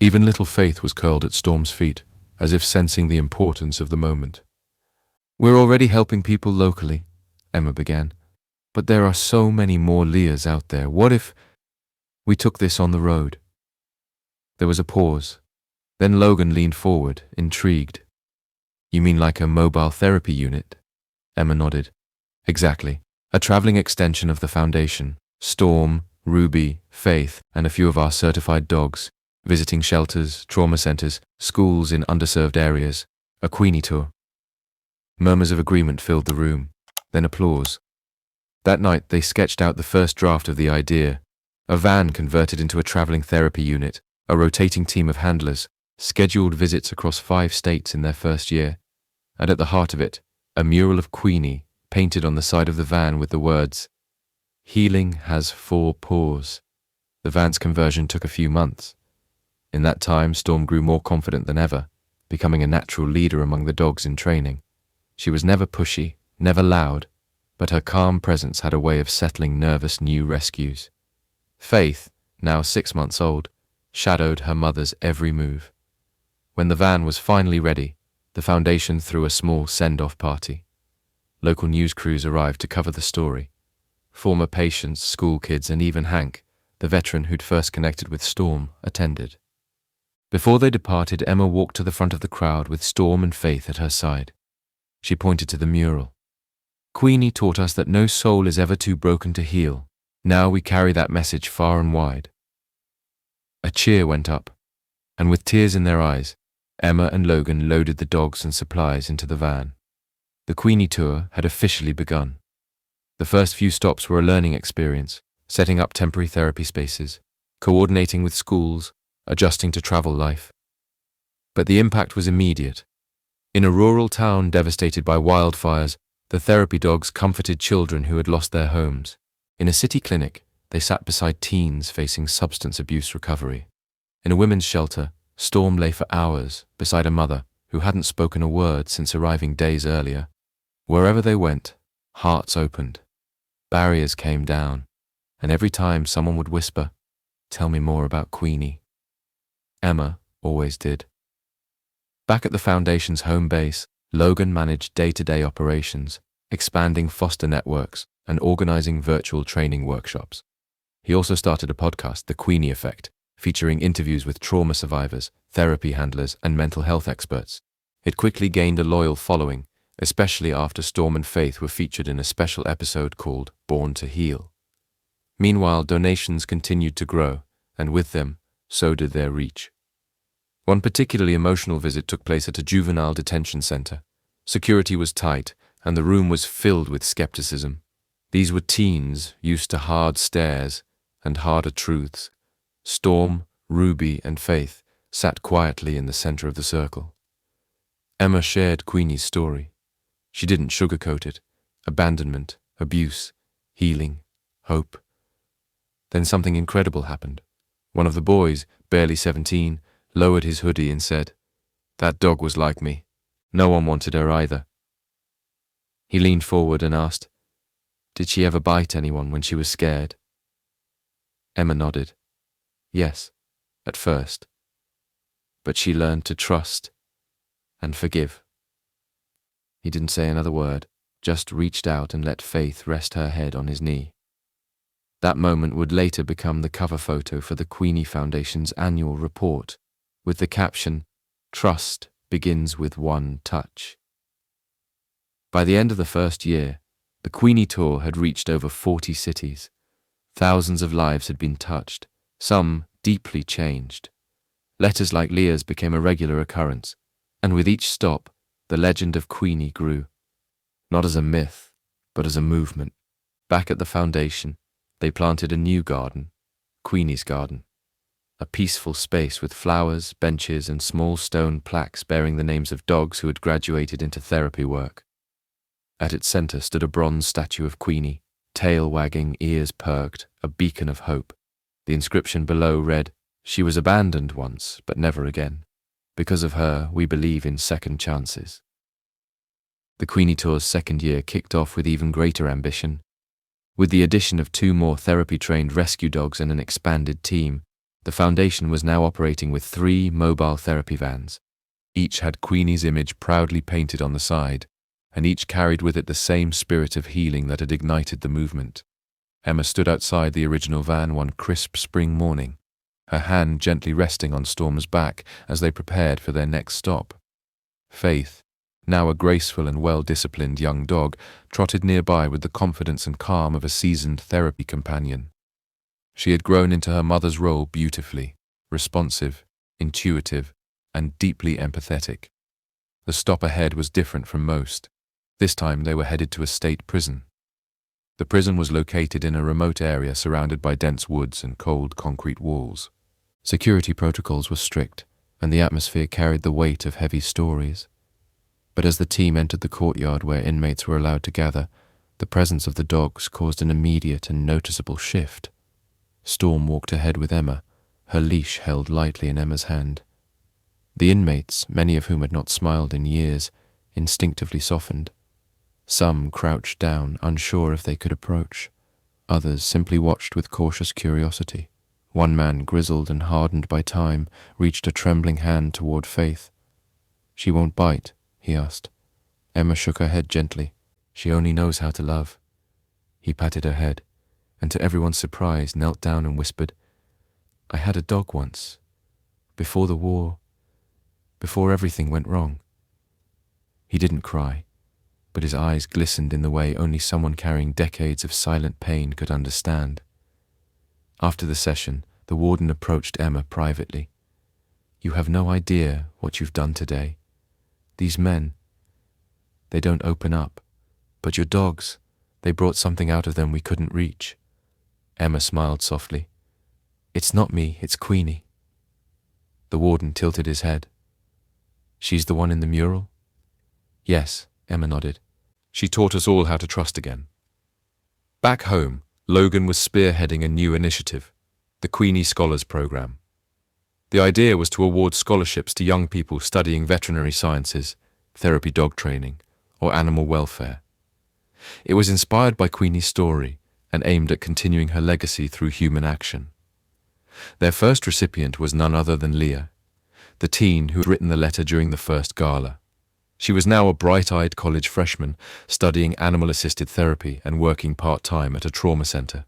[SPEAKER 1] Even little Faith was curled at Storm's feet, as if sensing the importance of the moment. "We're already helping people locally," Emma began, "but there are so many more Leahs out there. What if we took this on the road?" There was a pause. Then Logan leaned forward, intrigued. "You mean like a mobile therapy unit?" Emma nodded. "Exactly. A traveling extension of the foundation. Storm, Ruby, Faith, and a few of our certified dogs, visiting shelters, trauma centers, schools in underserved areas. A Queenie tour." Murmurs of agreement filled the room, then applause. That night they sketched out the first draft of the idea: a van converted into a traveling therapy unit, a rotating team of handlers, scheduled visits across 5 states in their first year, and at the heart of it, a mural of Queenie painted on the side of the van with the words, "Healing has 4 paws." The van's conversion took a few months. In that time, Storm grew more confident than ever, becoming a natural leader among the dogs in training. She was never pushy, never loud, but her calm presence had a way of settling nervous new rescues. Faith, now 6 months old, shadowed her mother's every move. When the van was finally ready, the foundation threw a small send-off party. Local news crews arrived to cover the story. Former patients, school kids, and even Hank, the veteran who'd first connected with Storm, attended. Before they departed, Emma walked to the front of the crowd with Storm and Faith at her side. She pointed to the mural. "Queenie taught us that no soul is ever too broken to heal. Now we carry that message far and wide." A cheer went up, and with tears in their eyes, Emma and Logan loaded the dogs and supplies into the van. The Queenie tour had officially begun. The first few stops were a learning experience, setting up temporary therapy spaces, coordinating with schools, adjusting to travel life. But the impact was immediate. In a rural town devastated by wildfires, the therapy dogs comforted children who had lost their homes. In a city clinic, they sat beside teens facing substance abuse recovery. In a women's shelter, Storm lay for hours beside a mother who hadn't spoken a word since arriving days earlier. Wherever they went, hearts opened, barriers came down, and every time someone would whisper, "Tell me more about Queenie," Emma always did. Back at the Foundation's home base, Logan managed day-to-day operations, expanding foster networks and organizing virtual training workshops. He also started a podcast, The Queenie Effect, featuring interviews with trauma survivors, therapy handlers, and mental health experts. It quickly gained a loyal following, especially after Storm and Faith were featured in a special episode called Born to Heal. Meanwhile, donations continued to grow, and with them, so did their reach. One particularly emotional visit took place at a juvenile detention center. Security was tight, and the room was filled with skepticism. These were teens used to hard stares and harder truths. Storm, Ruby, and Faith sat quietly in the center of the circle. Emma shared Queenie's story. She didn't sugarcoat it. Abandonment, abuse, healing, hope. Then something incredible happened. One of the boys, barely 17, lowered his hoodie and said, "That dog was like me. No one wanted her either." He leaned forward and asked, "Did she ever bite anyone when she was scared?" Emma nodded. Yes, at first. But she learned to trust and forgive. He didn't say another word, just reached out and let Faith rest her head on his knee. That moment would later become the cover photo for the Queenie Foundation's annual report, with the caption, "Trust begins with one touch." By the end of the first year, the Queenie Tour had reached over 40 cities. Thousands of lives had been touched, some deeply changed. Letters like Leah's became a regular occurrence, and with each stop, the legend of Queenie grew. Not as a myth, but as a movement. Back at the Foundation, they planted a new garden, Queenie's Garden. A peaceful space with flowers, benches, and small stone plaques bearing the names of dogs who had graduated into therapy work. At its center stood a bronze statue of Queenie, tail wagging, ears perked, a beacon of hope. The inscription below read, "She was abandoned once, but never again. Because of her, we believe in second chances." The Queenie Tour's second year kicked off with even greater ambition. With the addition of 2 more therapy-trained rescue dogs and an expanded team, the Foundation was now operating with 3 mobile therapy vans. Each had Queenie's image proudly painted on the side, and each carried with it the same spirit of healing that had ignited the movement. Emma stood outside the original van one crisp spring morning, her hand gently resting on Storm's back as they prepared for their next stop. Faith, now a graceful and well-disciplined young dog, trotted nearby with the confidence and calm of a seasoned therapy companion. She had grown into her mother's role beautifully, responsive, intuitive, and deeply empathetic. The stop ahead was different from most. This time they were headed to a state prison. The prison was located in a remote area surrounded by dense woods and cold concrete walls. Security protocols were strict, and the atmosphere carried the weight of heavy stories. But as the team entered the courtyard where inmates were allowed to gather, the presence of the dogs caused an immediate and noticeable shift. Storm walked ahead with Emma, her leash held lightly in Emma's hand. The inmates, many of whom had not smiled in years, instinctively softened. Some crouched down, unsure if they could approach. Others simply watched with cautious curiosity. One man, grizzled and hardened by time, reached a trembling hand toward Faith. "She won't bite?" he asked. Emma shook her head gently. "She only knows how to love." He patted her head, and to everyone's surprise knelt down and whispered, "I had a dog once. Before the war. Before everything went wrong." He didn't cry, but his eyes glistened in the way only someone carrying decades of silent pain could understand. After the session, the warden approached Emma privately. "You have no idea what you've done today. These men, they don't open up. But your dogs, they brought something out of them we couldn't reach. Emma smiled softly. It's not me, it's Queenie. The warden tilted his head. She's the one in the mural? Yes, Emma nodded. She taught us all how to trust again. Back home, Logan was spearheading a new initiative, the Queenie Scholars Program. The idea was to award scholarships to young people studying veterinary sciences, therapy dog training, or animal welfare. It was inspired by Queenie's story and aimed at continuing her legacy through human action. Their first recipient was none other than Leah, the teen who had written the letter during the first gala. She was now a bright-eyed college freshman studying animal-assisted therapy and working part-time at a trauma center.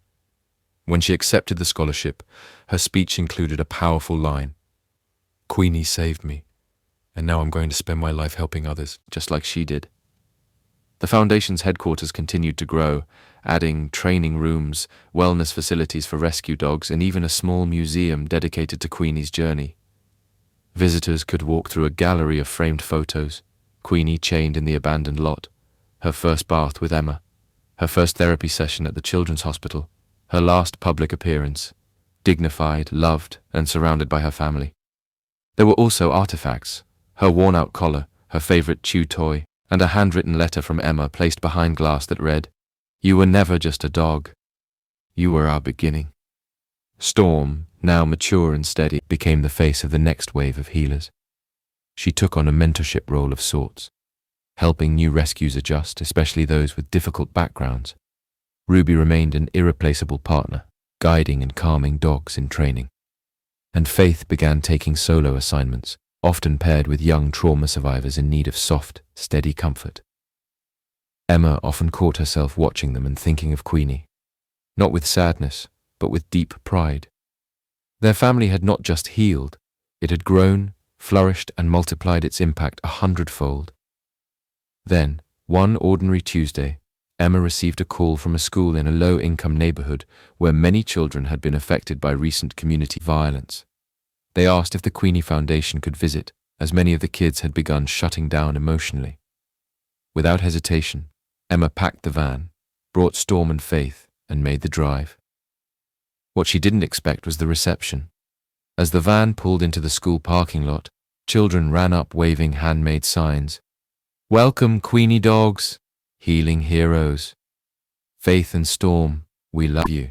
[SPEAKER 1] When she accepted the scholarship, her speech included a powerful line. Queenie saved me, and now I'm going to spend my life helping others, just like she did. The Foundation's headquarters continued to grow, adding training rooms, wellness facilities for rescue dogs, and even a small museum dedicated to Queenie's journey. Visitors could walk through a gallery of framed photos, Queenie chained in the abandoned lot, her first bath with Emma, her first therapy session at the children's hospital, her last public appearance, dignified, loved, and surrounded by her family. There were also artifacts, her worn-out collar, her favorite chew toy, and a handwritten letter from Emma placed behind glass that read, You were never just a dog. You were our beginning. Storm, now mature and steady, became the face of the next wave of healers. She took on a mentorship role of sorts, helping new rescues adjust, especially those with difficult backgrounds. Ruby remained an irreplaceable partner, guiding and calming dogs in training. And Faith began taking solo assignments, often paired with young trauma survivors in need of soft, steady comfort. Emma often caught herself watching them and thinking of Queenie, not with sadness, but with deep pride. Their family had not just healed, it had grown, flourished, and multiplied its impact 100-fold. Then, one ordinary Tuesday, Emma received a call from a school in a low-income neighborhood where many children had been affected by recent community violence. They asked if the Queenie Foundation could visit, as many of the kids had begun shutting down emotionally. Without hesitation, Emma packed the van, brought Storm and Faith, and made the drive. What she didn't expect was the reception. As the van pulled into the school parking lot, children ran up waving handmade signs. Welcome, Queenie dogs, healing heroes. Faith and Storm, we love you.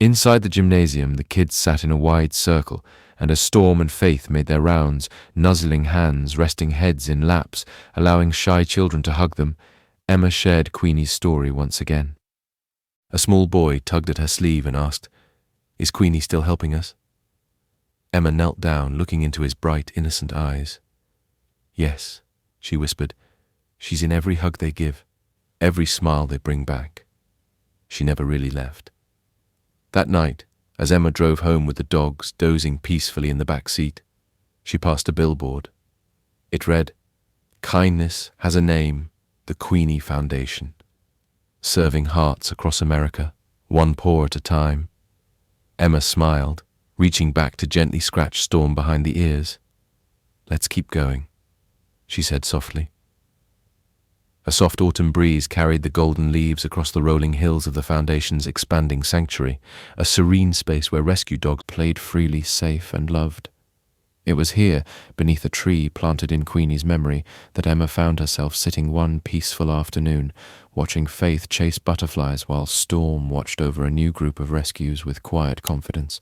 [SPEAKER 1] Inside the gymnasium, the kids sat in a wide circle, and as Storm and Faith made their rounds, nuzzling hands, resting heads in laps, allowing shy children to hug them, Emma shared Queenie's story once again. A small boy tugged at her sleeve and asked, Is Queenie still helping us? Emma knelt down, looking into his bright, innocent eyes. Yes, she whispered. She's in every hug they give, every smile they bring back. She never really left. That night, as Emma drove home with the dogs dozing peacefully in the back seat, she passed a billboard. It read, Kindness has a name, the Queenie Foundation. Serving hearts across America, one paw at a time. Emma smiled, reaching back to gently scratch Storm behind the ears. Let's keep going, she said softly. A soft autumn breeze carried the golden leaves across the rolling hills of the Foundation's expanding sanctuary, a serene space where rescue dogs played freely, safe and loved. It was here, beneath a tree planted in Queenie's memory, that Emma found herself sitting one peaceful afternoon, watching Faith chase butterflies while Storm watched over a new group of rescues with quiet confidence.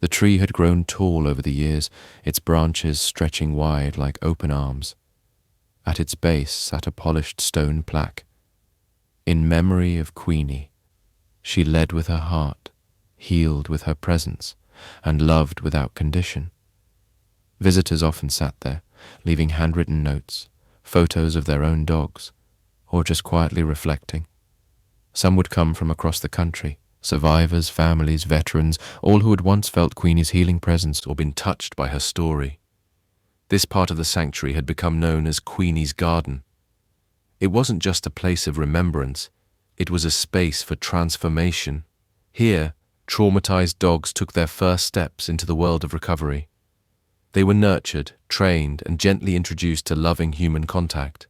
[SPEAKER 1] The tree had grown tall over the years, its branches stretching wide like open arms. At its base sat a polished stone plaque. In memory of Queenie, she led with her heart, healed with her presence, and loved without condition. Visitors often sat there, leaving handwritten notes, photos of their own dogs, or just quietly reflecting. Some would come from across the country, survivors, families, veterans, all who had once felt Queenie's healing presence or been touched by her story. This part of the sanctuary had become known as Queenie's Garden. It wasn't just a place of remembrance, it was a space for transformation. Here, traumatized dogs took their first steps into the world of recovery. They were nurtured, trained, and gently introduced to loving human contact.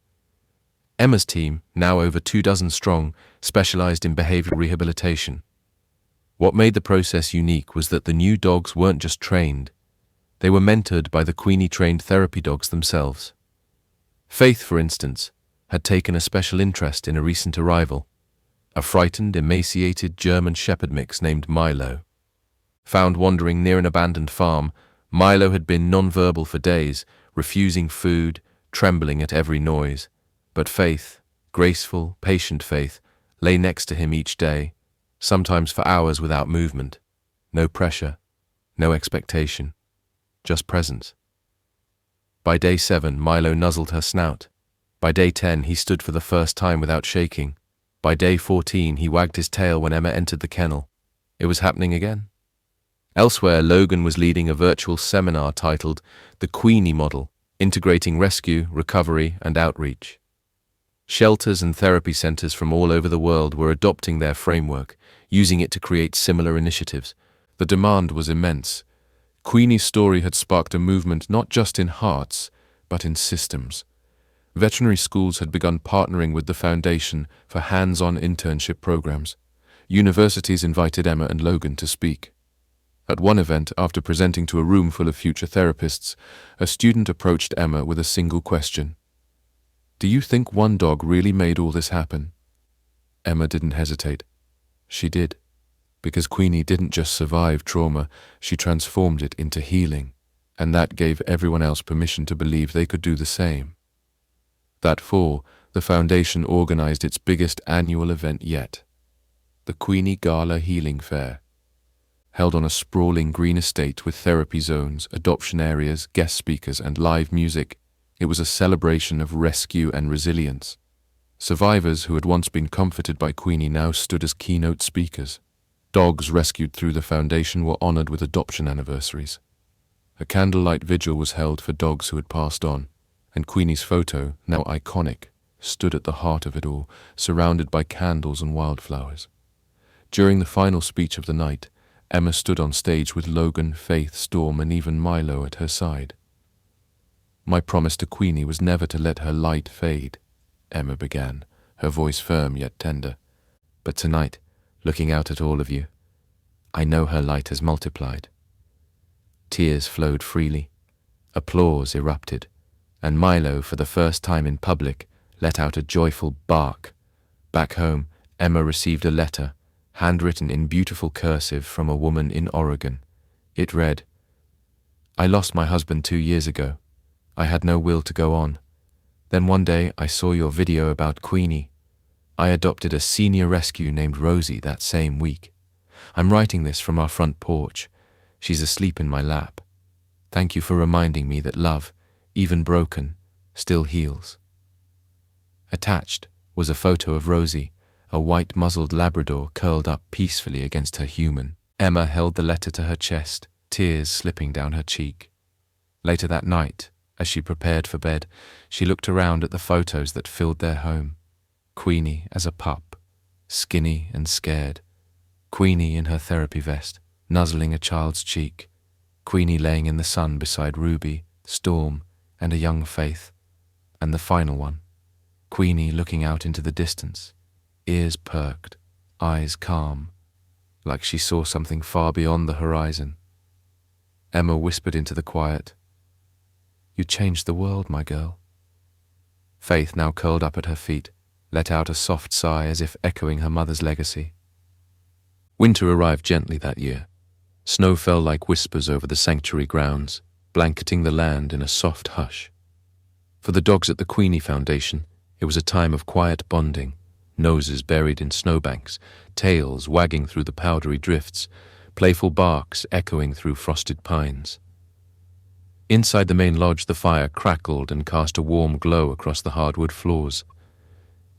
[SPEAKER 1] Emma's team, now over 24 strong, specialized in behavioral rehabilitation. What made the process unique was that the new dogs weren't just trained, they were mentored by the Queenie-trained therapy dogs themselves. Faith, for instance, had taken a special interest in a recent arrival, a frightened, emaciated German Shepherd mix named Milo. Found wandering near an abandoned farm, Milo had been nonverbal for days, refusing food, trembling at every noise. But Faith, graceful, patient Faith, lay next to him each day, sometimes for hours without movement. No pressure, no expectation, just presence. By day 7, Milo nuzzled her snout. By day 10, he stood for the first time without shaking. By day 14, he wagged his tail when Emma entered the kennel. It was happening again. Elsewhere, Logan was leading a virtual seminar titled The Queenie Model, integrating rescue, recovery, and outreach. Shelters and therapy centers from all over the world were adopting their framework, using it to create similar initiatives. The demand was immense. Queenie's story had sparked a movement not just in hearts, but in systems. Veterinary schools had begun partnering with the Foundation for hands-on internship programs. Universities invited Emma and Logan to speak. At one event, after presenting to a room full of future therapists, a student approached Emma with a single question. "Do you think one dog really made all this happen?" Emma didn't hesitate. She did. Because Queenie didn't just survive trauma, she transformed it into healing, and that gave everyone else permission to believe they could do the same. That fall, the Foundation organized its biggest annual event yet, the Queenie Gala Healing Fair. Held on a sprawling green estate with therapy zones, adoption areas, guest speakers, and live music, it was a celebration of rescue and resilience. Survivors who had once been comforted by Queenie now stood as keynote speakers. Dogs rescued through the Foundation were honored with adoption anniversaries. A candlelight vigil was held for dogs who had passed on, and Queenie's photo, now iconic, stood at the heart of it all, surrounded by candles and wildflowers. During the final speech of the night, Emma stood on stage with Logan, Faith, Storm, and even Milo at her side. "My promise to Queenie was never to let her light fade," Emma began, her voice firm yet tender. "But tonight, looking out at all of you, I know her light has multiplied." Tears flowed freely. Applause erupted, and Milo, for the first time in public, let out a joyful bark. Back home, Emma received a letter, handwritten in beautiful cursive from a woman in Oregon. It read, "I lost my husband 2 years ago. I had no will to go on. Then one day I saw your video about Queenie. I adopted a senior rescue named Rosie that same week. I'm writing this from our front porch. She's asleep in my lap. Thank you for reminding me that love, even broken, still heals." Attached was a photo of Rosie, a white-muzzled Labrador curled up peacefully against her human. Emma held the letter to her chest, tears slipping down her cheek. Later that night, as she prepared for bed, she looked around at the photos that filled their home. Queenie as a pup, skinny and scared. Queenie in her therapy vest, nuzzling a child's cheek. Queenie laying in the sun beside Ruby, Storm, and a young Faith. And the final one, Queenie looking out into the distance, ears perked, eyes calm, like she saw something far beyond the horizon. Emma whispered into the quiet, "You changed the world, my girl." Faith, now curled up at her feet, let out a soft sigh as if echoing her mother's legacy. Winter arrived gently that year. Snow fell like whispers over the sanctuary grounds, blanketing the land in a soft hush. For the dogs at the Queenie Foundation, it was a time of quiet bonding, noses buried in snowbanks, tails wagging through the powdery drifts, playful barks echoing through frosted pines. Inside the main lodge, the fire crackled and cast a warm glow across the hardwood floors.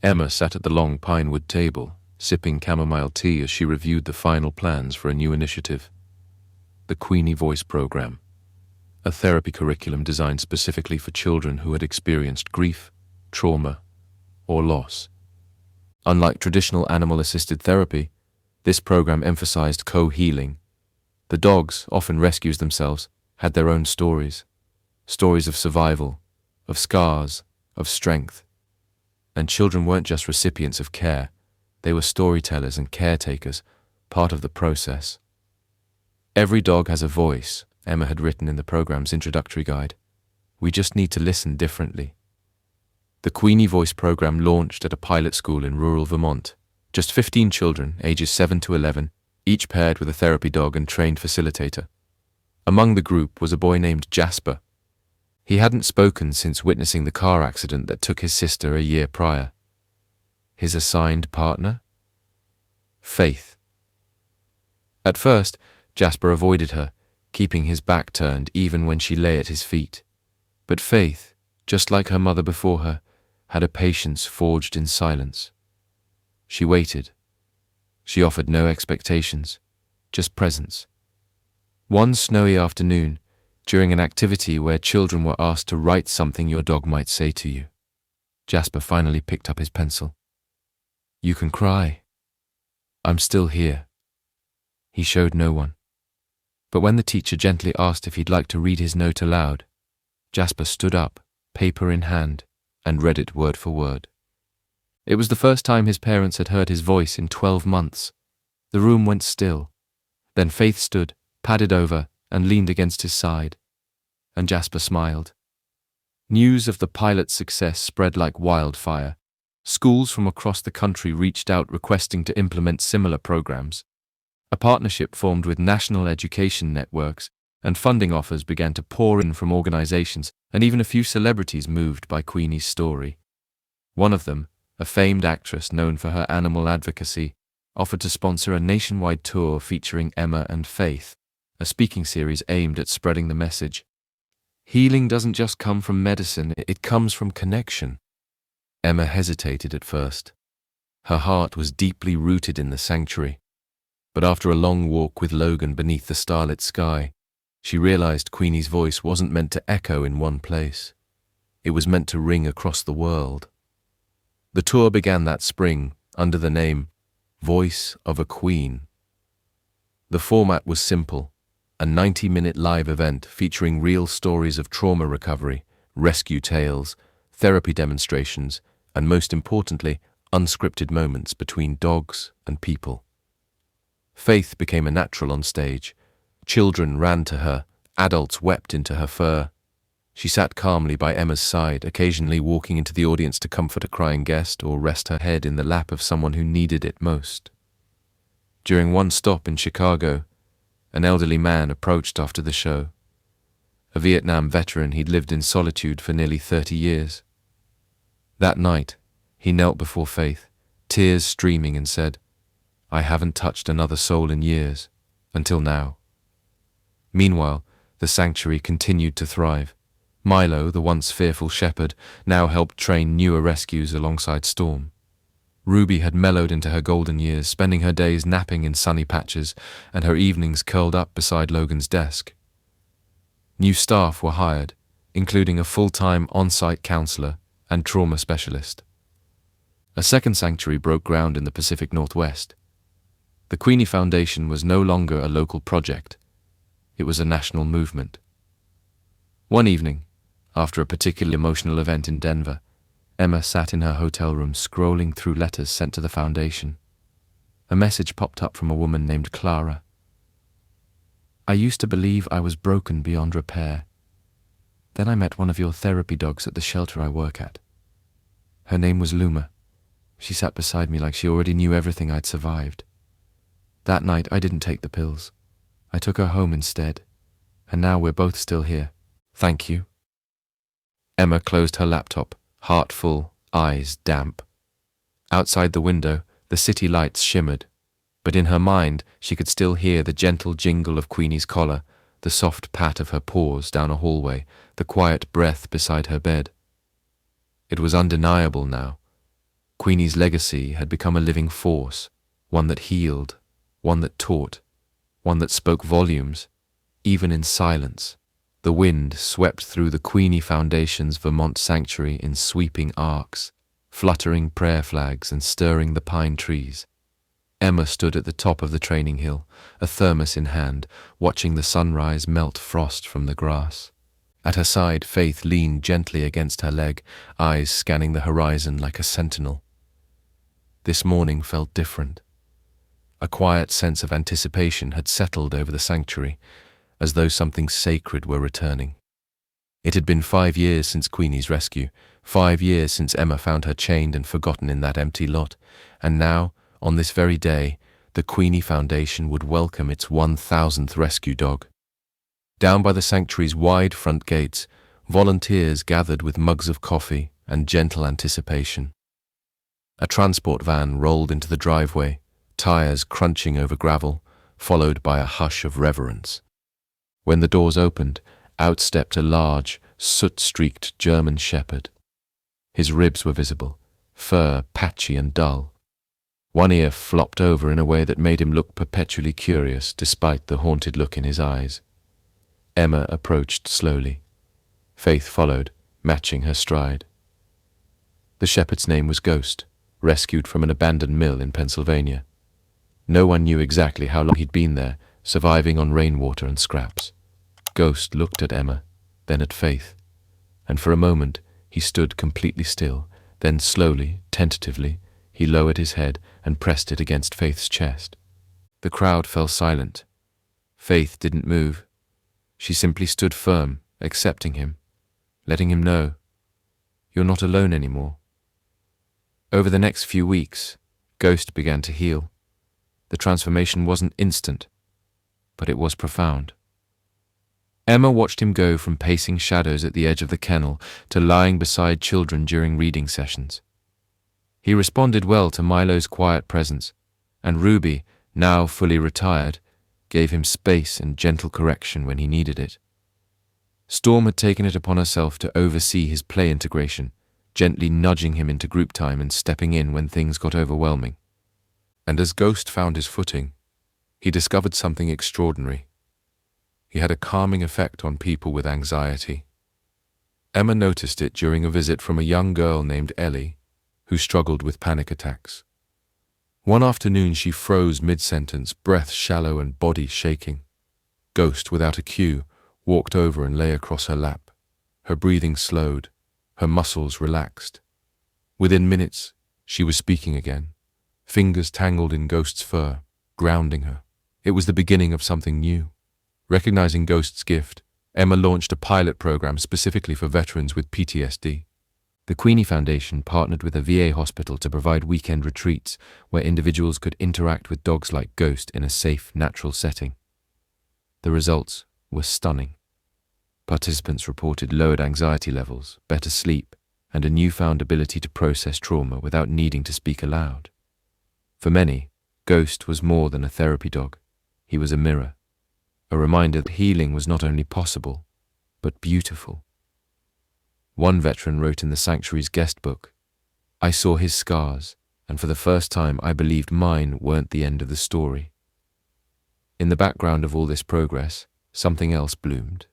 [SPEAKER 1] Emma sat at the long pinewood table, sipping chamomile tea as she reviewed the final plans for a new initiative. The Queenie Voice Program, a therapy curriculum designed specifically for children who had experienced grief, trauma, or loss. Unlike traditional animal-assisted therapy, this program emphasized co-healing. The dogs, often rescues themselves, had their own stories of survival, of scars, of strength. And children weren't just recipients of care, they were storytellers and caretakers, part of the process. Every dog has a voice, Emma had written in the program's introductory guide. We just need to listen differently. The Queenie Voice program launched at a pilot school in rural Vermont. Just 15 children, ages 7 to 11, each paired with a therapy dog and trained facilitator. Among the group was a boy named Jasper. He hadn't spoken since witnessing the car accident that took his sister a year prior. His assigned partner? Faith. At first, Jasper avoided her, keeping his back turned even when she lay at his feet. But Faith, just like her mother before her, had a patience forged in silence. She waited. She offered no expectations, just presence. One snowy afternoon, during an activity where children were asked to write something your dog might say to you, Jasper finally picked up his pencil. You can cry. I'm still here. He showed no one. But when the teacher gently asked if he'd like to read his note aloud, Jasper stood up, paper in hand, and read it word for word. It was the first time his parents had heard his voice in 12 months. The room went still. Then Faith stood, padded over, and leaned against his side. And Jasper smiled. News of the pilot's success spread like wildfire. Schools from across the country reached out requesting to implement similar programs. A partnership formed with national education networks, and funding offers began to pour in from organizations, and even a few celebrities moved by Queenie's story. One of them, a famed actress known for her animal advocacy, offered to sponsor a nationwide tour featuring Emma and Faith, a speaking series aimed at spreading the message. Healing doesn't just come from medicine, it comes from connection. Emma hesitated at first. Her heart was deeply rooted in the sanctuary. But after a long walk with Logan beneath the starlit sky, she realized Queenie's voice wasn't meant to echo in one place. It was meant to ring across the world. The tour began that spring under the name Voice of a Queen. The format was simple, a 90-minute live event featuring real stories of trauma recovery, rescue tales, therapy demonstrations, and most importantly, unscripted moments between dogs and people. Faith became a natural on stage. Children ran to her, adults wept into her fur. She sat calmly by Emma's side, occasionally walking into the audience to comfort a crying guest or rest her head in the lap of someone who needed it most. During one stop in Chicago, an elderly man approached after the show. A Vietnam veteran, he'd lived in solitude for nearly 30 years. That night, he knelt before Faith, tears streaming, and said, I haven't touched another soul in years, until now. Meanwhile, the sanctuary continued to thrive. Milo, the once fearful shepherd, now helped train newer rescues alongside Storm. Ruby had mellowed into her golden years, spending her days napping in sunny patches and her evenings curled up beside Logan's desk. New staff were hired, including a full-time on-site counselor and trauma specialist. A second sanctuary broke ground in the Pacific Northwest. The Queenie Foundation was no longer a local project. It was a national movement. One evening, after a particularly emotional event in Denver, Emma sat in her hotel room scrolling through letters sent to the foundation. A message popped up from a woman named Clara. I used to believe I was broken beyond repair. Then I met one of your therapy dogs at the shelter I work at. Her name was Luma. She sat beside me like she already knew everything I'd survived. That night I didn't take the pills. I took her home instead, and now we're both still here. Thank you. Emma closed her laptop, heart full, eyes damp. Outside the window, the city lights shimmered, but in her mind she could still hear the gentle jingle of Queenie's collar, the soft pat of her paws down a hallway, the quiet breath beside her bed. It was undeniable now. Queenie's legacy had become a living force, one that healed, one that taught, one that spoke volumes, even in silence. The wind swept through the Queenie Foundation's Vermont sanctuary in sweeping arcs, fluttering prayer flags and stirring the pine trees. Emma stood at the top of the training hill, a thermos in hand, watching the sunrise melt frost from the grass. At her side, Faith leaned gently against her leg, eyes scanning the horizon like a sentinel. This morning felt different. A quiet sense of anticipation had settled over the sanctuary, as though something sacred were returning. It had been 5 years since Queenie's rescue, 5 years since Emma found her chained and forgotten in that empty lot, and now, on this very day, the Queenie Foundation would welcome its 1,000th rescue dog. Down by the sanctuary's wide front gates, volunteers gathered with mugs of coffee and gentle anticipation. A transport van rolled into the driveway, tires crunching over gravel, followed by a hush of reverence. When the doors opened, out stepped a large, soot-streaked German shepherd. His ribs were visible, fur patchy and dull. One ear flopped over in a way that made him look perpetually curious despite the haunted look in his eyes. Emma approached slowly. Faith followed, matching her stride. The shepherd's name was Ghost, rescued from an abandoned mill in Pennsylvania. No one knew exactly how long he'd been there, surviving on rainwater and scraps. Ghost looked at Emma, then at Faith, and for a moment he stood completely still, then slowly, tentatively, he lowered his head and pressed it against Faith's chest. The crowd fell silent. Faith didn't move. She simply stood firm, accepting him, letting him know, "You're not alone anymore." Over the next few weeks, Ghost began to heal. The transformation wasn't instant, but it was profound. Emma watched him go from pacing shadows at the edge of the kennel to lying beside children during reading sessions. He responded well to Milo's quiet presence, and Ruby, now fully retired, gave him space and gentle correction when he needed it. Storm had taken it upon herself to oversee his play integration, gently nudging him into group time and stepping in when things got overwhelming. And as Ghost found his footing, he discovered something extraordinary. He had a calming effect on people with anxiety. Emma noticed it during a visit from a young girl named Ellie, who struggled with panic attacks. One afternoon she froze mid-sentence, breath shallow and body shaking. Ghost, without a cue, walked over and lay across her lap. Her breathing slowed, her muscles relaxed. Within minutes, she was speaking again, fingers tangled in Ghost's fur, grounding her. It was the beginning of something new. Recognizing Ghost's gift, Emma launched a pilot program specifically for veterans with PTSD. The Queenie Foundation partnered with a VA hospital to provide weekend retreats where individuals could interact with dogs like Ghost in a safe, natural setting. The results were stunning. Participants reported lowered anxiety levels, better sleep, and a newfound ability to process trauma without needing to speak aloud. For many, Ghost was more than a therapy dog. He was a mirror, a reminder that healing was not only possible, but beautiful. One veteran wrote in the sanctuary's guest book, "I saw his scars, and for the first time I believed mine weren't the end of the story." In the background of all this progress, something else bloomed.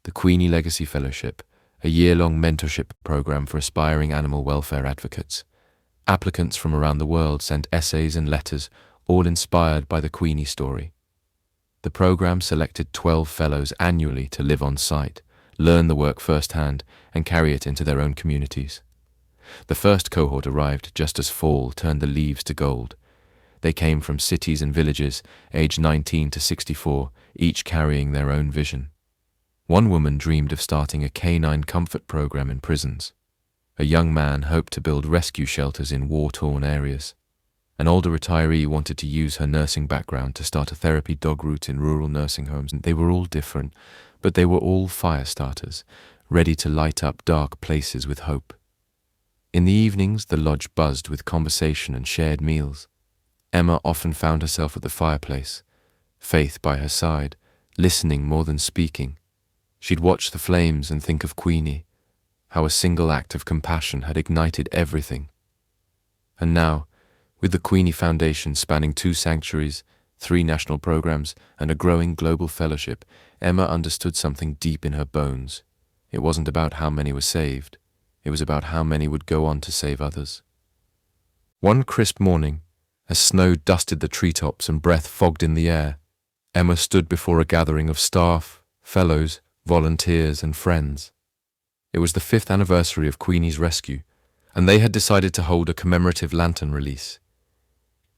[SPEAKER 1] The Queenie Legacy Fellowship, a year-long mentorship program for aspiring animal welfare advocates. Applicants from around the world sent essays and letters, all inspired by the Queenie story. The program selected 12 fellows annually to live on site, learn the work firsthand, and carry it into their own communities. The first cohort arrived just as fall turned the leaves to gold. They came from cities and villages, aged 19 to 64, each carrying their own vision. One woman dreamed of starting a canine comfort program in prisons. A young man hoped to build rescue shelters in war-torn areas. An older retiree wanted to use her nursing background to start a therapy dog route in rural nursing homes. They were all different, but they were all fire starters, ready to light up dark places with hope. In the evenings, the lodge buzzed with conversation and shared meals. Emma often found herself at the fireplace, Faith by her side, listening more than speaking. She'd watch the flames and think of Queenie, how a single act of compassion had ignited everything. And now, with the Queenie Foundation spanning 2 sanctuaries, 3 national programs, and a growing global fellowship, Emma understood something deep in her bones. It wasn't about how many were saved. It was about how many would go on to save others. One crisp morning, as snow dusted the treetops and breath fogged in the air, Emma stood before a gathering of staff, fellows, volunteers, and friends. It was the 5th anniversary of Queenie's rescue, and they had decided to hold a commemorative lantern release.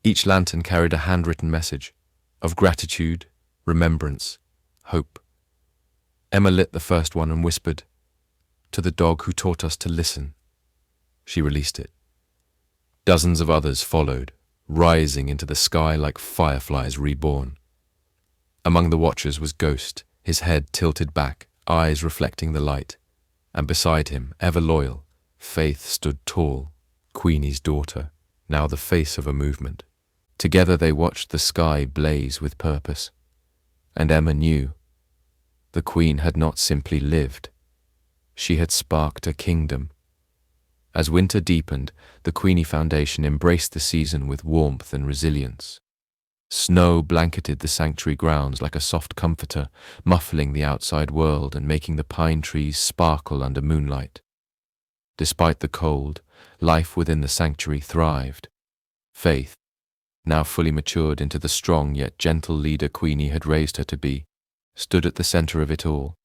[SPEAKER 1] Each lantern carried a handwritten message of gratitude, remembrance, hope. Emma lit the first one and whispered, "To the dog who taught us to listen." She released it. Dozens of others followed, rising into the sky like fireflies reborn. Among the watchers was Ghost, his head tilted back, eyes reflecting the light, and beside him, ever loyal, Faith stood tall, Queenie's daughter, now the face of a movement. Together they watched the sky blaze with purpose. And Emma knew. The Queen had not simply lived. She had sparked a kingdom. As winter deepened, the Queenie Foundation embraced the season with warmth and resilience. Snow blanketed the sanctuary grounds like a soft comforter, muffling the outside world and making the pine trees sparkle under moonlight. Despite the cold, life within the sanctuary thrived. Faith, now fully matured into the strong yet gentle leader Queenie had raised her to be, stood at the center of it all.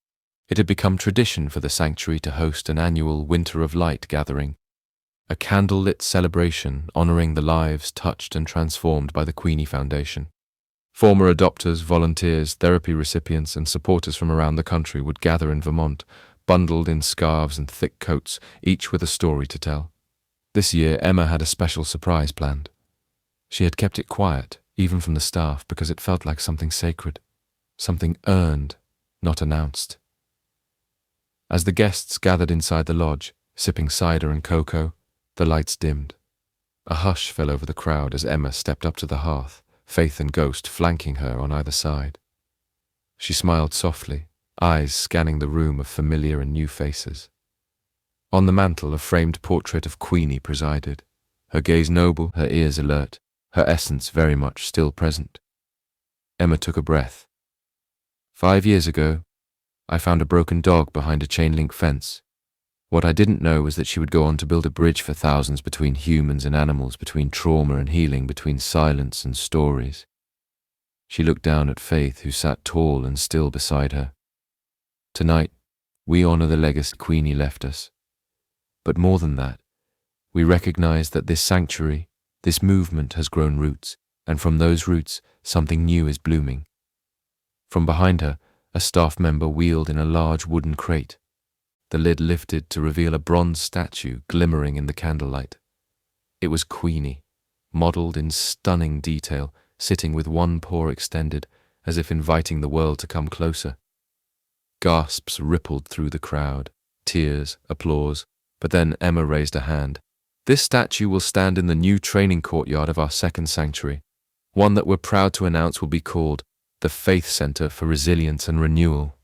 [SPEAKER 1] It had become tradition for the sanctuary to host an annual Winter of Light gathering, a candle-lit celebration honoring the lives touched and transformed by the Queenie Foundation. Former adopters, volunteers, therapy recipients, and supporters from around the country would gather in Vermont, bundled in scarves and thick coats, each with a story to tell. This year, Emma had a special surprise planned. She had kept it quiet, even from the staff, because it felt like something sacred, something earned, not announced. As the guests gathered inside the lodge, sipping cider and cocoa, the lights dimmed. A hush fell over the crowd as Emma stepped up to the hearth, Faith and Ghost flanking her on either side. She smiled softly, eyes scanning the room of familiar and new faces. On the mantel, a framed portrait of Queenie presided, her gaze noble, her ears alert, her essence very much still present. Emma took a breath. 5 years ago, I found a broken dog behind a chain-link fence. What I didn't know was that she would go on to build a bridge for thousands between humans and animals, between trauma and healing, between silence and stories. She looked down at Faith, who sat tall and still beside her. Tonight, we honor the legacy Queenie left us. But more than that, we recognize that this sanctuary, this movement has grown roots, and from those roots, something new is blooming. From behind her, a staff member wheeled in a large wooden crate. The lid lifted to reveal a bronze statue glimmering in the candlelight. It was Queenie, modelled in stunning detail, sitting with one paw extended, as if inviting the world to come closer. Gasps rippled through the crowd, tears, applause, but then Emma raised a hand. This statue will stand in the new training courtyard of our second sanctuary, one that we're proud to announce will be called the Faith Center for Resilience and Renewal.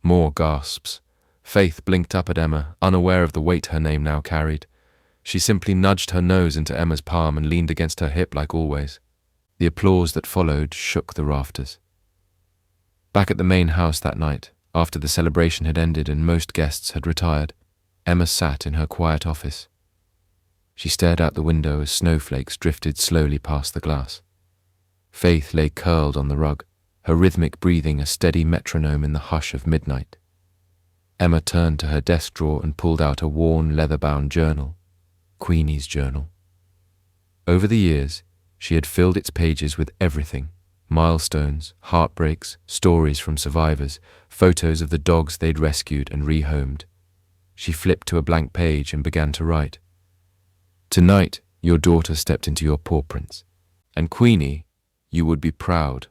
[SPEAKER 1] More gasps. Faith blinked up at Emma, unaware of the weight her name now carried. She simply nudged her nose into Emma's palm and leaned against her hip like always. The applause that followed shook the rafters. Back at the main house that night, after the celebration had ended and most guests had retired, Emma sat in her quiet office. She stared out the window as snowflakes drifted slowly past the glass. Faith lay curled on the rug, her rhythmic breathing a steady metronome in the hush of midnight. Emma turned to her desk drawer and pulled out a worn, leather-bound journal, Queenie's journal. Over the years, she had filled its pages with everything: milestones, heartbreaks, stories from survivors, photos of the dogs they'd rescued and rehomed. She flipped to a blank page and began to write. Tonight, your daughter stepped into your pawprints, and Queenie, you would be proud.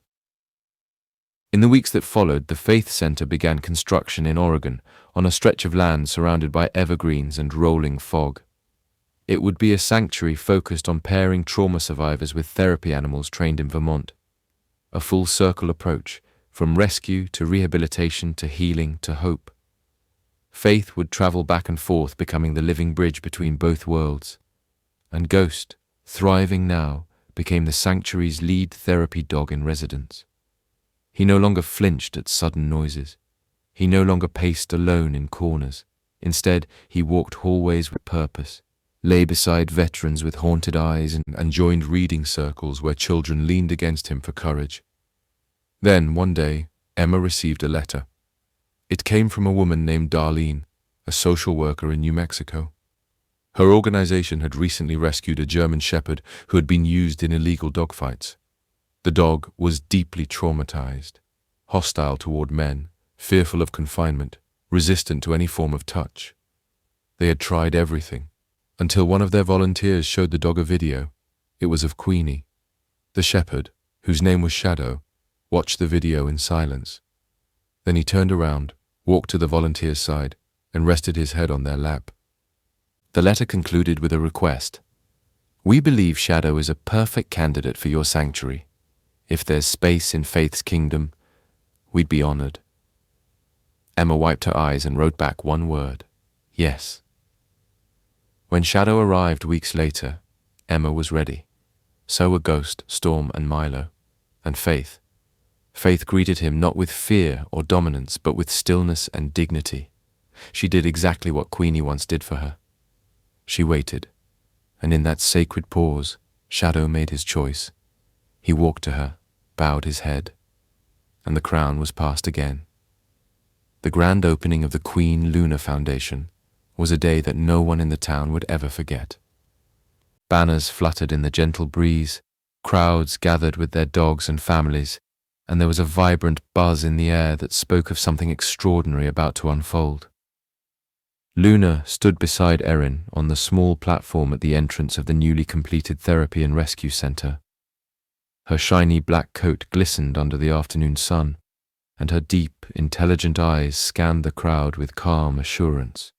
[SPEAKER 1] In the weeks that followed, the Faith Center began construction in Oregon, on a stretch of land surrounded by evergreens and rolling fog. It would be a sanctuary focused on pairing trauma survivors with therapy animals trained in Vermont. A full-circle approach, from rescue to rehabilitation to healing to hope. Faith would travel back and forth, becoming the living bridge between both worlds. And Ghost, thriving now, became the sanctuary's lead therapy dog in residence. He no longer flinched at sudden noises. He no longer paced alone in corners. Instead, he walked hallways with purpose, lay beside veterans with haunted eyes, and joined reading circles where children leaned against him for courage. Then, one day, Emma received a letter. It came from a woman named Darlene, a social worker in New Mexico. Her organization had recently rescued a German Shepherd who had been used in illegal dogfights. The dog was deeply traumatized, hostile toward men, fearful of confinement, resistant to any form of touch. They had tried everything, until one of their volunteers showed the dog a video. It was of Queenie. The shepherd, whose name was Shadow, watched the video in silence. Then he turned around, walked to the volunteer's side, and rested his head on their lap. The letter concluded with a request. "We believe Shadow is a perfect candidate for your sanctuary. If there's space in Faith's kingdom, we'd be honored." Emma wiped her eyes and wrote back one word: yes. When Shadow arrived weeks later, Emma was ready. So were Ghost, Storm, and Milo. And Faith. Faith greeted him not with fear or dominance, but with stillness and dignity. She did exactly what Queenie once did for her. She waited, and in that sacred pause, Shadow made his choice. He walked to her, bowed his head, and the crown was passed again. The grand opening of the Queen Luna Foundation was a day that no one in the town would ever forget. Banners fluttered in the gentle breeze, crowds gathered with their dogs and families, and there was a vibrant buzz in the air that spoke of something extraordinary about to unfold. Luna stood beside Erin on the small platform at the entrance of the newly completed therapy and rescue center. Her shiny black coat glistened under the afternoon sun, and her deep, intelligent eyes scanned the crowd with calm assurance.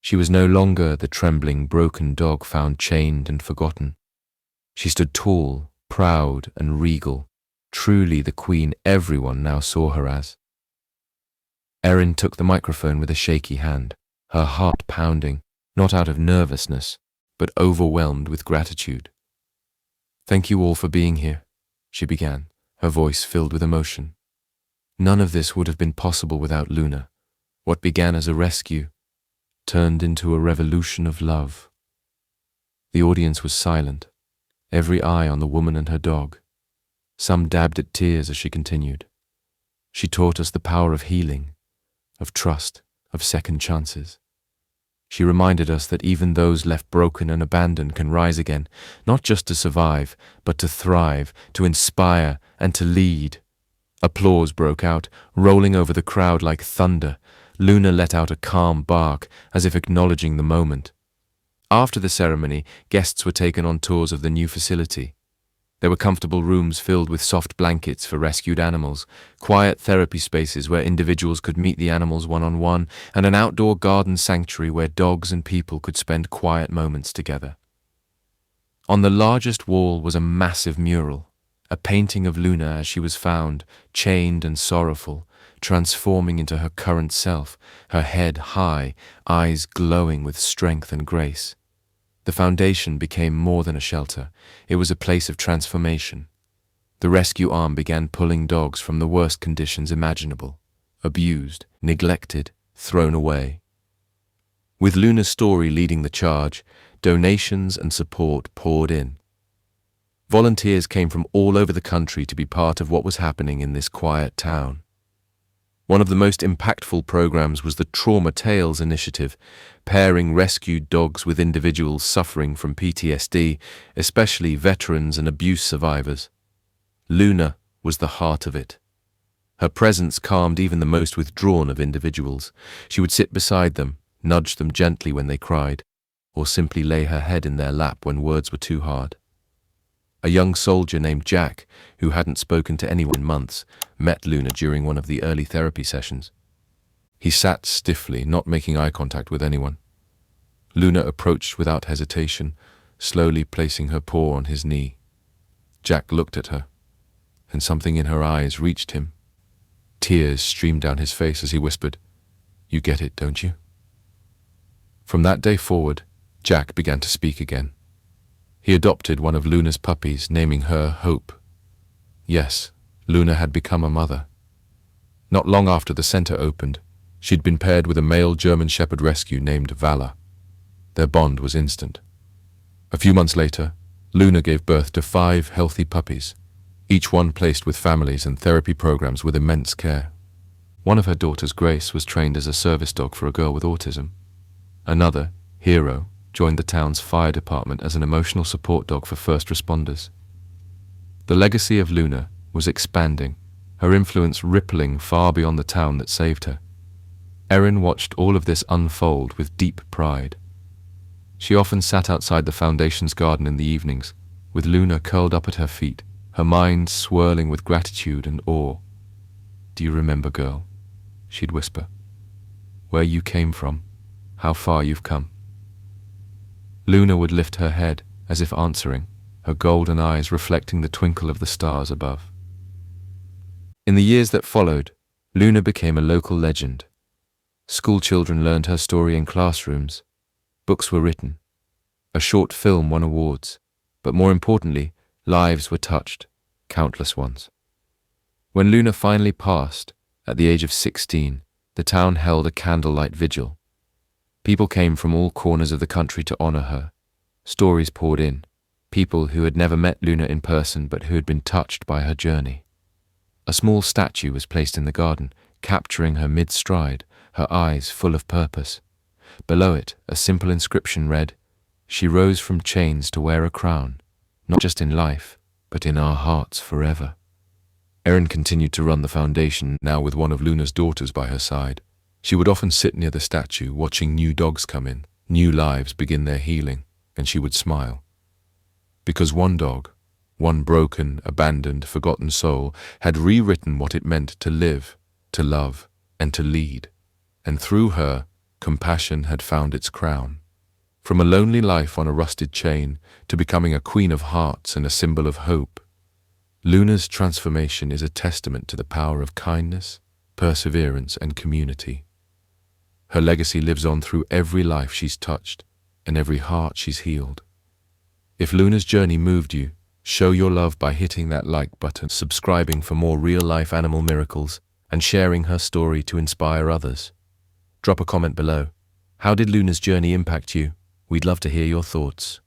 [SPEAKER 1] She was no longer the trembling, broken dog found chained and forgotten. She stood tall, proud, and regal, truly the queen everyone now saw her as. Erin took the microphone with a shaky hand, her heart pounding, not out of nervousness, but overwhelmed with gratitude. "Thank you all for being here," she began, her voice filled with emotion. "None of this would have been possible without Luna. What began as a rescue turned into a revolution of love." The audience was silent, every eye on the woman and her dog. Some dabbed at tears as she continued. "She taught us the power of healing, of trust, of second chances. She reminded us that even those left broken and abandoned can rise again, not just to survive, but to thrive, to inspire, and to lead." Applause broke out, rolling over the crowd like thunder. Luna let out a calm bark, as if acknowledging the moment. After the ceremony, guests were taken on tours of the new facility. There were comfortable rooms filled with soft blankets for rescued animals, quiet therapy spaces where individuals could meet the animals one-on-one, and an outdoor garden sanctuary where dogs and people could spend quiet moments together. On the largest wall was a massive mural, a painting of Luna as she was found, chained and sorrowful, transforming into her current self, her head high, eyes glowing with strength and grace. The foundation became more than a shelter. It was a place of transformation. The rescue arm began pulling dogs from the worst conditions imaginable, abused, neglected, thrown away. With Luna's story leading the charge, donations and support poured in. Volunteers came from all over the country to be part of what was happening in this quiet town. One of the most impactful programs was the Trauma Tales initiative, pairing rescued dogs with individuals suffering from PTSD, especially veterans and abuse survivors. Luna was the heart of it. Her presence calmed even the most withdrawn of individuals. She would sit beside them, nudge them gently when they cried, or simply lay her head in their lap when words were too hard. A young soldier named Jack, who hadn't spoken to anyone in months, met Luna during one of the early therapy sessions. He sat stiffly, not making eye contact with anyone. Luna approached without hesitation, slowly placing her paw on his knee. Jack looked at her, and something in her eyes reached him. Tears streamed down his face as he whispered, "You get it, don't you?" From that day forward, Jack began to speak again. He adopted one of Luna's puppies, naming her Hope. Yes, Luna had become a mother. Not long after the center opened, she'd been paired with a male German Shepherd rescue named Valor. Their bond was instant. A few months later, Luna gave birth to 5 healthy puppies, each one placed with families and therapy programs with immense care. One of her daughters, Grace, was trained as a service dog for a girl with autism. Another, Hero, joined the town's fire department as an emotional support dog for first responders. The legacy of Luna was expanding, her influence rippling far beyond the town that saved her. Erin watched all of this unfold with deep pride. She often sat outside the Foundation's garden in the evenings, with Luna curled up at her feet, her mind swirling with gratitude and awe. "Do you remember, girl?" she'd whisper. "Where you came from, how far you've come." Luna would lift her head as if answering, her golden eyes reflecting the twinkle of the stars above. In the years that followed, Luna became a local legend. School children learned her story in classrooms. Books were written. A short film won awards. But more importantly, lives were touched, countless ones. When Luna finally passed, at the age of 16, the town held a candlelight vigil. People came from all corners of the country to honor her. Stories poured in, people who had never met Luna in person but who had been touched by her journey. A small statue was placed in the garden, capturing her mid-stride, her eyes full of purpose. Below it, a simple inscription read, "She rose from chains to wear a crown, not just in life, but in our hearts forever." Erin continued to run the foundation, now with one of Luna's daughters by her side. She would often sit near the statue, watching new dogs come in, new lives begin their healing, and she would smile. Because one dog, one broken, abandoned, forgotten soul, had rewritten what it meant to live, to love, and to lead. And through her, compassion had found its crown. From a lonely life on a rusted chain to becoming a queen of hearts and a symbol of hope, Luna's transformation is a testament to the power of kindness, perseverance, and community. Her legacy lives on through every life she's touched and every heart she's healed. If Luna's journey moved you, show your love by hitting that like button, subscribing for more real-life animal miracles, and sharing her story to inspire others. Drop a comment below. How did Luna's journey impact you? We'd love to hear your thoughts.